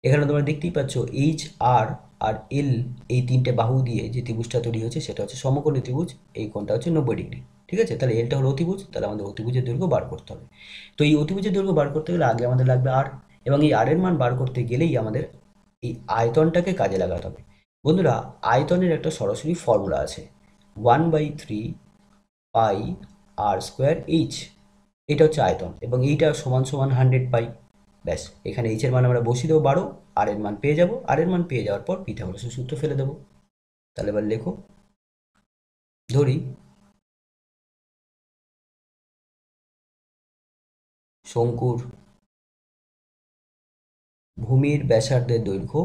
[SPEAKER 1] এখানে তোমরা দেখতেই পাচ্ছ এইচ আর আর এল, এই তিনটে বাহু দিয়ে যে ত্রিভুজটা তৈরি হচ্ছে সেটা হচ্ছে সমকোণী ত্রিভুজ। এই কোণটা হচ্ছে 90 ডিগ্রি, ঠিক আছে। তাহলে এলটা হলো অতিভুজ, তাহলে আমাদের অতিভুজের দৈর্ঘ্য বার করতে হবে। তো এই অতিভুজের দৈর্ঘ্য বার করতে গেলে আগে আমাদের লাগবে আর, এবং এই আর এর মান বার করতে গেলেই আমাদের এই আয়তনটাকে কাজে লাগাতে হবে। বন্ধুরা আয়তনের একটা সরাসরি ফর্মুলা আছে, 1/3 পাই আর স্কোয়ার এইচ। এটা হচ্ছে আয়তন, এবং এইটা সমান সমান 100 পাই। ব্যাস, এখানে এইচ এর মান আমরা বসিয়ে দেবো 12, আর এর মান পেয়ে যাবো। আর এর মান পেয়ে যাওয়ার পর পিথাগোরাসের সূত্র ফেলে দেবো। তাহলে এবার লেখো, ধরি শঙ্কুর ভূমির ব্যাসার্ধের দৈর্ঘ্য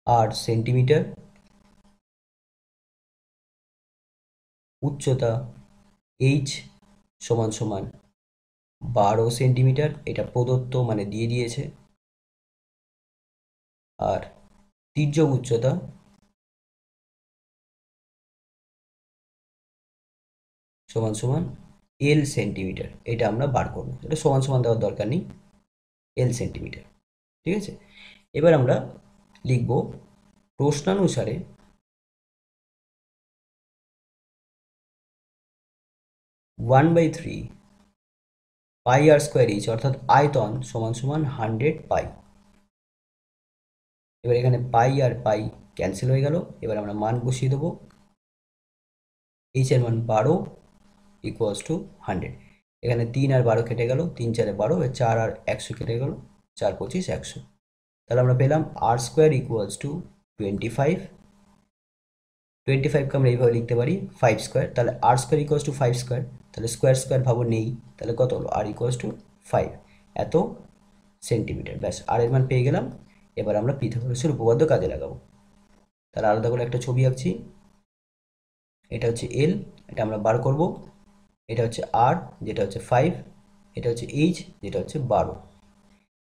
[SPEAKER 1] 8 সেন্টিমিটার, উচ্চতা এইচ সমান সমান 12 সেন্টিমিটার, এটা প্রদত্ত মানে দিয়ে দিয়েছে। আর তির্যক উচ্চতা সমান সমান এল সেন্টিমিটার, এটা আমরা বার করবো। এটা সমান সমান দেওয়ার দরকার নেই, এল সেন্টিমিটার, ঠিক আছে। এবার আমরা লিখব প্রশ্নানুসারে 1/3 পাই আর স্কোয়ার এইচ, অর্থাৎ আয়তন সমান সমান 100 পাই। এবার এখানে পাই আর পাই ক্যান্সেল হয়ে গেল। এবার আমরা মান বসিয়ে দেবো। এইচ এর মান 12 ইকুয়ালস টু 100। এখানে 3 আর 12 কেটে গেল, 3 4 12, 4 আর 100 কেটে গেল, 4 25 100। তাহলে আমরা পেলাম আর স্কোয়ার ইকুয়ালস টু 25। 25কে আমরা এইভাবে লিখতে পারি 5 স্কোয়ার। তাহলে আর স্কোয়ার ইকুয়ালস টু 5 স্কোয়ার, তাহলে স্কোয়ার স্কোয়ার ভাবো নেই, তাহলে কত হলো, আর ইকুয়ালস টু 5। এত সেন্টিমিটার। ব্যাস, আর এর মান পেয়ে গেলাম। এবার আমরা পিথাগোরাসের উপপাদ্য কাজে লাগাবো। তাহলে আলাদা করে একটা ছবি আঁকছি। এটা হচ্ছে এল, এটা আমরা বার করব। এটা হচ্ছে আর, যেটা হচ্ছে 5। এটা হচ্ছে এইচ, যেটা হচ্ছে 12।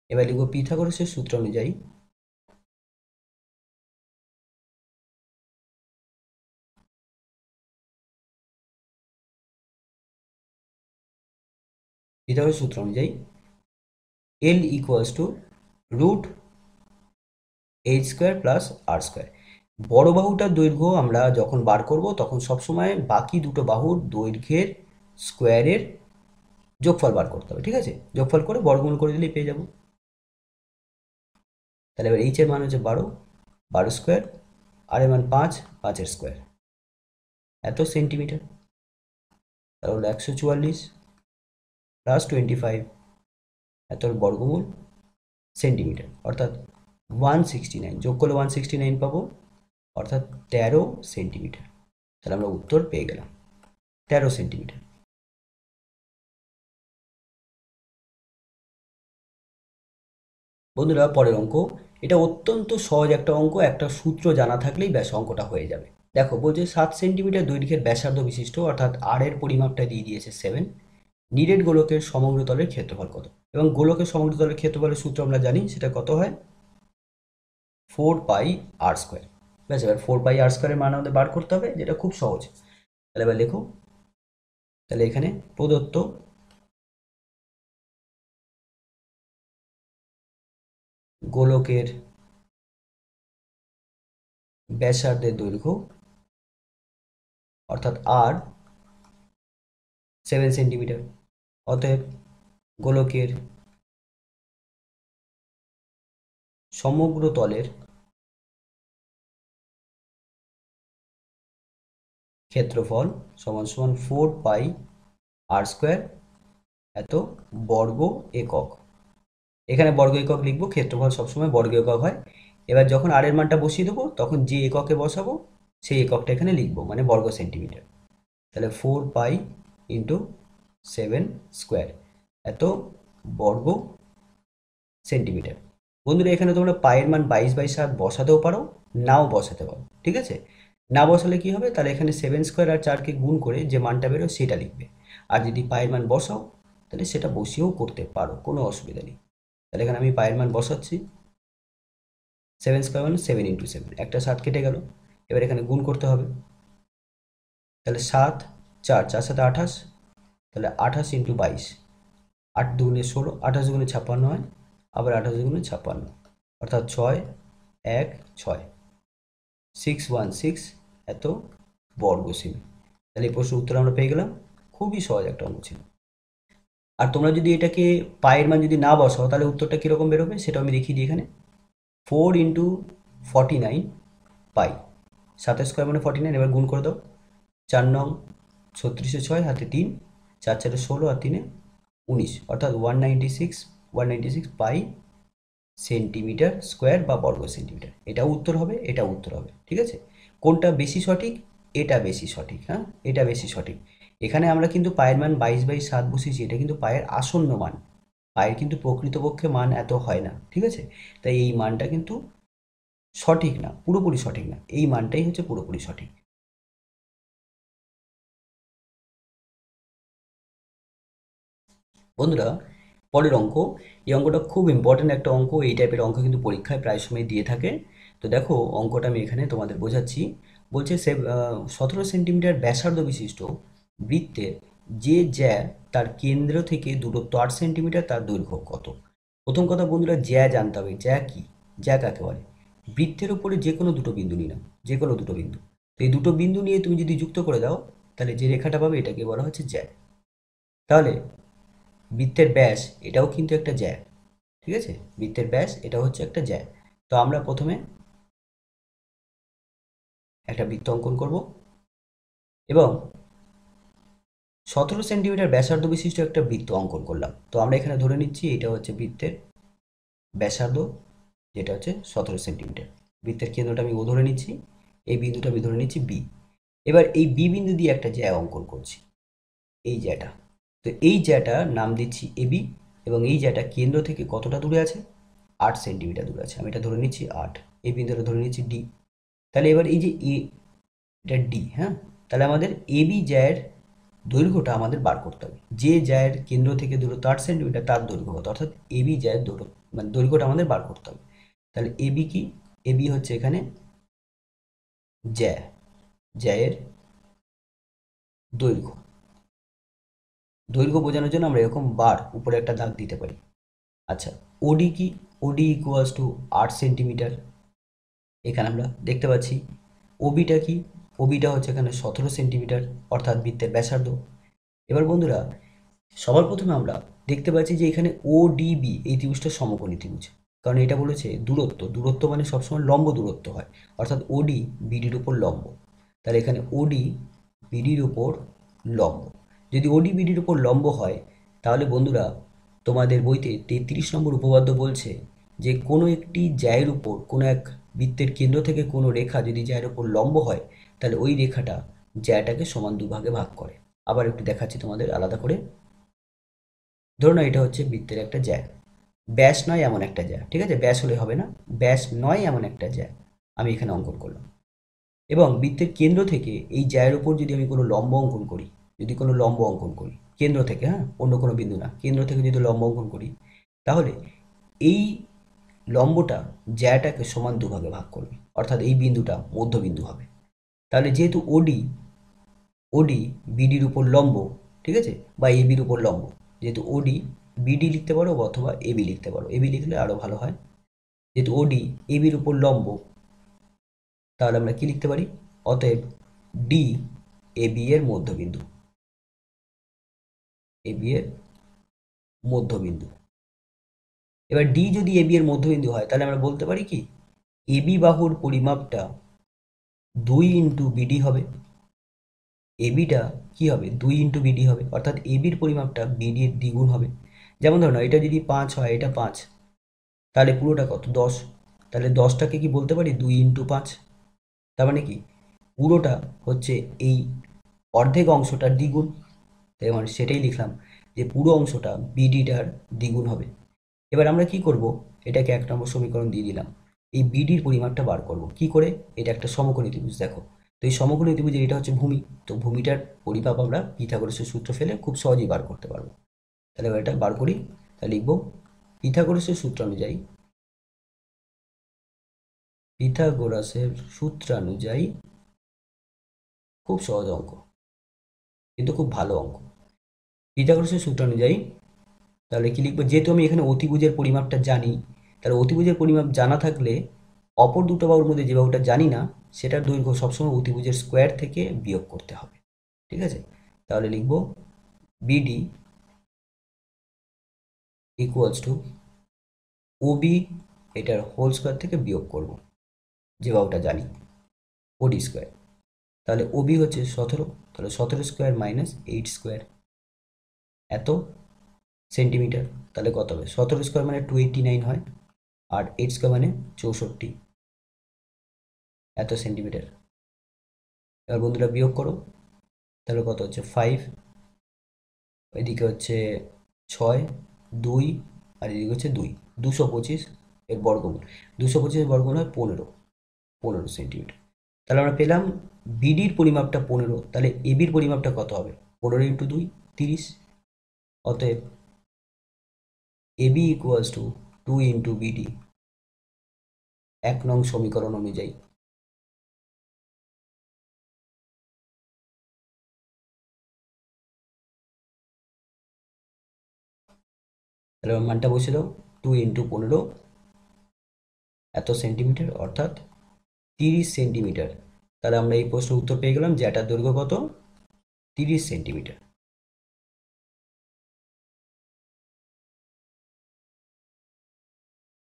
[SPEAKER 1] এবার লিখব পিথাগোরাসের সূত্র অনুযায়ী পিথাগোরাসের সূত্র অনুযায়ী l equals to root h square plus r square. বড় বাহুটার দৈর্ঘ্য আমরা যখন বার করব তখন সবসময় বাকি দুটো বাহুর দৈর্ঘ্যের স্কোয়ারের যোগফল বার করতে হবে, ঠিক আছে? যোগফল করে বর্গমূল করে দিলেই পেয়ে যাব। তাহলে এবার এইচ এর মান হচ্ছে 12, 12 স্কোয়ার, আর এর মান 5, 5 স্কোয়ার, এত সেন্টিমিটার। তাহলে 144 প্লাস 25, এত বর্গমূল সেন্টিমিটার, অর্থাৎ 169। যোগ করলে 169 পাবো, অর্থাৎ 13 সেন্টিমিটার। তাহলে আমরা উত্তর পেয়ে গেলাম 13 সেন্টিমিটার। বন্ধুরা, পরের অঙ্ক। এটা অত্যন্ত সহজ একটা অঙ্ক, একটা সূত্র জানা থাকলেই ব্যাস অঙ্কটা হয়ে যাবে। দেখো, বলছে 7 সেন্টিমিটার দৈর্ঘ্যের ব্যাসার্ধ বিশিষ্ট, অর্থাৎ আর এর পরিমাপটা দিয়ে দিয়েছে 7, নিরেট গোলকের সমগ্র তলের ক্ষেত্রফল কত? এবং গোলকের সমগ্র তলের ক্ষেত্রফলের সূত্র আমরা জানি, সেটা কত হয়? 4 পাই আর স্কোয়ার। ব্যাস, এবার 4 পাই আর স্কোয়ারের মান আমাদের বার করতে হবে, যেটা খুব সহজ। তাহলে এবার লেখো। তাহলে এখানে প্রদত্ত গোলকের ব্যাসার্ধের দৈর্ঘ্য, অর্থাৎ আর 7 সেন্টিমিটার। অতএব গোলকের সমগ্র তলের ক্ষেত্রফল সমান সমান 4 পাই আর স্কোয়ার, এত বর্গ একক। এখানে বর্গ একক লিখবো, ক্ষেত্রফল সবসময় বর্গ একক হয়। এবার যখন আর এর মানটা বসিয়ে দেবো, তখন যে এককে বসাবো সেই এককটা এখানে লিখবো, মানে বর্গ সেন্টিমিটার। তাহলে 4 পাই ইন্টু 7 স্কোয়ার, এত বর্গ সেন্টিমিটার। বন্ধুরা, এখানে তোমরা পায়ের মান 22/7 বসাতেও পারো, নাও বসাতে পারো, ঠিক আছে? না বসালে কি হবে? তাহলে এখানে 7 স্কোয়ার আর 4কে গুণ করে যে মানটা বেরোয় সেটা লিখবে। আর যদি পায়ের মান বসাও, তাহলে সেটা বসিয়েও করতে পারো, কোনো অসুবিধা নেই। তাহলে এখানে আমি পায়ের মান বসাচ্ছি। 7 স্কোয়ার মানে 7 ইন্টু 7, একটা 7 কেটে গেল। এবার এখানে গুণ করতে হবে। তাহলে 7, 4, 4 7 28, তাহলে 28 ইন্টু 22, 8 দুগুণে 16, 28 দুগুণে 56 হয়, আবার 28 দুগুণে 56, অর্থাৎ 6, 1, 6, 616, এত বর্গ সেমি। তাহলে এই প্রশ্নের উত্তর আমরা পেয়ে গেলাম। খুবই সহজ একটা অঙ্ক ছিল। আর তোমরা যদি এটাকে পায়ের মান যদি না বসাও, তাহলে উত্তরটা কীরকম বেরোবে সেটা আমি দেখিয়ে দিই এখানে। 4 ইন্টু 49 পাই, 7 স্কোয়ার মানে 49। এবার গুণ করে দাও। 4 নং 36, 6 হাতে 3, 4 4 16 আর 3 19, অর্থাৎ 196 পাই সেন্টিমিটার স্কোয়ার বা বর্গ সেন্টিমিটার। এটাও উত্তর হবে, এটাও উত্তর হবে, ঠিক আছে? কোনটা বেশি সঠিক? এটা বেশি সঠিক, হ্যাঁ, এটা বেশি সঠিক। এখানে আমরা কিন্তু পায়ের মান 22/7 বসিয়েছি, এটা কিন্তু পায়ের আসন্ন মান। পায়ের কিন্তু প্রকৃতপক্ষে মান এত হয় না, ঠিক আছে? তাই এই মানটা কিন্তু সঠিক না, পুরোপুরি সঠিক না, এই মানটাই হচ্ছে পুরোপুরি সঠিক। বন্ধুরা, পরের অঙ্ক। এই অঙ্কটা খুব ইম্পর্টেন্ট একটা অঙ্ক, এই টাইপের অঙ্ক কিন্তু পরীক্ষায় প্রায় সময় দিয়ে থাকে। তো দেখো, অঙ্কটা আমি এখানে তোমাদের বোঝাচ্ছি। বলছে 17 সেন্টিমিটার ব্যাসার্ধ বিশিষ্ট বৃত্তের যে জ্যা তার কেন্দ্র থেকে দূরত্ব 8 সেন্টিমিটার, তার দৈর্ঘ্য কত? প্রথম কথা বন্ধুরা, জ্যা জানতে হবে। জ্যা কি? জ্যা কাকে বলে? বৃত্তের উপরে যে কোনো দুটো বিন্দু নিলাম, যে কোনো দুটো বিন্দু। তো এই দুটো বিন্দু নিয়ে তুমি যদি যুক্ত করে দাও, তাহলে যে রেখাটা পাবে এটাকে বলা হচ্ছে জ্যা। তাহলে বৃত্তের ব্যাস এটাও কিন্তু একটা জ্যা, ঠিক আছে? বৃত্তের ব্যাস এটা হচ্ছে একটা জ্যা। তো আমরা প্রথমে একটা বৃত্ত অঙ্কন করব এবং 17 সেন্টিমিটার ব্যাসার্ধ বিশিষ্ট একটা বৃত্ত অঙ্কন করলাম। তো আমরা এখানে ধরে নিচ্ছি এটা হচ্ছে বৃত্তের ব্যাসার্ধ, যেটা হচ্ছে 17 সেন্টিমিটার। বৃত্তের কেন্দ্রটা আমি ও ধরে নিচ্ছি, এই বিন্দুটা আমি ধরে নিচ্ছি বি। এবার এই বি বিন্দু দিয়ে একটা জ্যা অঙ্কন করছি, এই জ্যাটা। তো এই জ্যাটার নাম দিচ্ছি এবি এবং এই জ্যাটা কেন্দ্র থেকে কতটা দূরে আছে? 8 সেন্টিমিটার দূরে আছে। আমি এটা ধরে নিচ্ছি 8, এই বিন্দুটা ধরে নিচ্ছি ডি। তাহলে এবার এই যে এ, এটা ডি, হ্যাঁ, তাহলে আমাদের এবি জ্যায়ের দৈর্ঘ্যটা আমাদের বার করতে হবে। যে জ্যায়ের কেন্দ্র থেকে দূরত্ব 8 সেন্টিমিটার তার দৈর্ঘ্য কত, অর্থাৎ এবি জ্যায়ের দৈর্ঘ্য মানে দৈর্ঘ্যটা আমাদের বার করতে হবে। তাহলে এবি কি? এবি হচ্ছে এখানে জ্যা, জ্যায়ের দৈর্ঘ্য। দৈর্ঘ্য বোঝানোর জন্য আমরা এরকম বার উপরে একটা দাগ দিতে পারি। আচ্ছা, ওডি কি? ওডি ইকুয়ালস টু 8 সেন্টিমিটার। এখানে আমরা দেখতে পাচ্ছি। ওবিটা কি? ওবিটা হচ্ছে এখানে 17 সেন্টিমিটার, অর্থাৎ বৃত্তের ব্যাসার্ধ। এবার বন্ধুরা, সবার প্রথমে আমরা দেখতে পাচ্ছি যে এখানে ওডিবি এই ত্রিভুজটা সমকোণী ত্রিভুজ, কারণ এটা বলেছে দূরত্ব। দূরত্ব মানে সবসময় লম্ব দূরত্ব হয়, অর্থাৎ ওডি বিডির উপর লম্ব। তাহলে এখানে ওডি বিডির উপর লম্ব। যদি ওডি বিডির উপর লম্ব হয়, তাহলে বন্ধুরা তোমাদের বইতে 33 নম্বর উপপাদ্য বলছে যে কোনো একটি জ্যায়ের উপর কোনো এক বৃত্তের কেন্দ্র থেকে কোনো রেখা যদি জ্যায়ের উপর লম্ব হয়, তাহলে ওই রেখাটা জ্যাটাকে সমান দুভাগে ভাগ করে। আবার একটু দেখাচ্ছি তোমাদের আলাদা করে। ধরুন এটা হচ্ছে বৃত্তের একটা জ্যা, ব্যাস নয় এমন একটা জ্যা, ঠিক আছে? ব্যাস হলে হবে না, ব্যাস নয় এমন একটা জ্যা আমি এখানে অঙ্কন করলাম। এবং বৃত্তের কেন্দ্র থেকে এই জ্যায়ের উপর যদি আমি কোনো লম্ব অঙ্কন করি, যদি কোনো লম্ব অঙ্কন করি কেন্দ্র থেকে, হ্যাঁ, অন্য কোনো বিন্দু না, কেন্দ্র থেকে যদি লম্ব অঙ্কন করি, তাহলে এই লম্বটা জ্যাটাকে সমান দুভাগে ভাগ করবে, অর্থাৎ এই বিন্দুটা মধ্যবিন্দু হবে। তাহলে যেহেতু ওডি, ওডি বিডির উপর লম্ব, ঠিক আছে, বা এবির উপর লম্ব, যেহেতু ওডি, বিডি লিখতে পারো অথবা এবি লিখতে পারো, এবি লিখলে আরও ভালো হয়। যেহেতু ওডি এবির উপর লম্ব, তাহলে আমরা কি লিখতে পারি? অতএব ডি এবি এর মধ্যবিন্দু, এবি এর মধ্যবিন্দু। এবার ডি যদি এবি এর মধ্যবিন্দু হয়, তাহলে আমরা বলতে পারি কি এবি বাহুর পরিমাপটা 2 ইন্টু বিডি হবে। এবিটা কি হবে? 2 ইন্টু বিডি হবে, অর্থাৎ এবির পরিমাপটা বিডির দ্বিগুণ হবে। যেমন ধরুন এটা যদি 5 হয়, এটা 5, তাহলে পুরোটা কত? 10। তাহলে 10টাকে কি বলতে পারি 2 ইন্টু 5? তার মানে কি পুরোটা হচ্ছে এই অর্ধেক অংশটার দ্বিগুণ। তাই মানে সেটাই লিখলাম যে পুরো অংশটা বিডিটার দ্বিগুণ হবে। এবার আমরা কি করব? এটাকে 1 নম্বর সমীকরণ দিয়ে দিলাম। এই বিডির পরিমাপটা বার করব কি করে? এটা একটা সমকোণী ত্রিভুজ, দেখো তো এই সমকোণী ত্রিভুজের এটা হচ্ছে ভূমি, তো ভূমিটার পরিমাপ আমরা পিথাগোরাসের সূত্র ফেলে খুব সহজেই বার করতে পারবো। তাহলে এবার এটা বার করি। তাহলে লিখব পিথাগোরাসের সূত্র অনুযায়ী, পিথাগোরাসের সূত্রানুযায়ী, খুব সহজ অঙ্ক কিন্তু খুব ভালো অঙ্ক। পিথাগোরাসের সূত্র অনুযায়ী তাহলে কি লিখবো? যেহেতু আমি এখানে অতিভুজের পরিমাপটা জানি, তাহলে অতিভুজের পরিমাপ জানা থাকলে অপর দুটো বাহুর মধ্যে যে বাহুটা জানি না সেটার দৈর্ঘ্য সবসময় অতিভুজের স্কোয়ার থেকে বিয়োগ করতে হবে, ঠিক আছে? তাহলে লিখব বিডি ইকুয়ালস টু ওবি, এটার হোল স্কোয়ার থেকে বিয়োগ করব যে বাহুটা জানি, ওডি স্কোয়ার। তাহলে ওবি হচ্ছে 17, তাহলে 17 স্কোয়ার মাইনাস 8 স্কোয়ার এত সেন্টিমিটার। তাহলে কত হবে? 17 স্কোয়ার মানে 289 হয়, আর 8 স্কোয়ার মানে 64 এত সেন্টিমিটার। এবার বন্ধুরা বিয়োগ করো, তাহলে কত হচ্ছে? 5, এদিকে হচ্ছে 6, 2, আর এদিকে হচ্ছে 2, 225 এর বর্গমূল। 225 এর বর্গমূল হয় 15 সেন্টিমিটার। তাহলে আমরা পেলাম বিডির পরিমাপটা 15, তাহলে এবির পরিমাপটা কত হবে? 15 ইন্টু 2 30। অতএব AB equals to 2 into BD, 1 নং সমীকরণ অনুযায়ী। তাহলে মানটা বসে দাও, 2 ইন্টু 15 এত সেন্টিমিটার, অর্থাৎ 30 সেন্টিমিটার। তাহলে আমরা এই প্রশ্নের উত্তর পেয়ে গেলাম যে এটার দৈর্ঘ্য কত? 30 সেন্টিমিটার।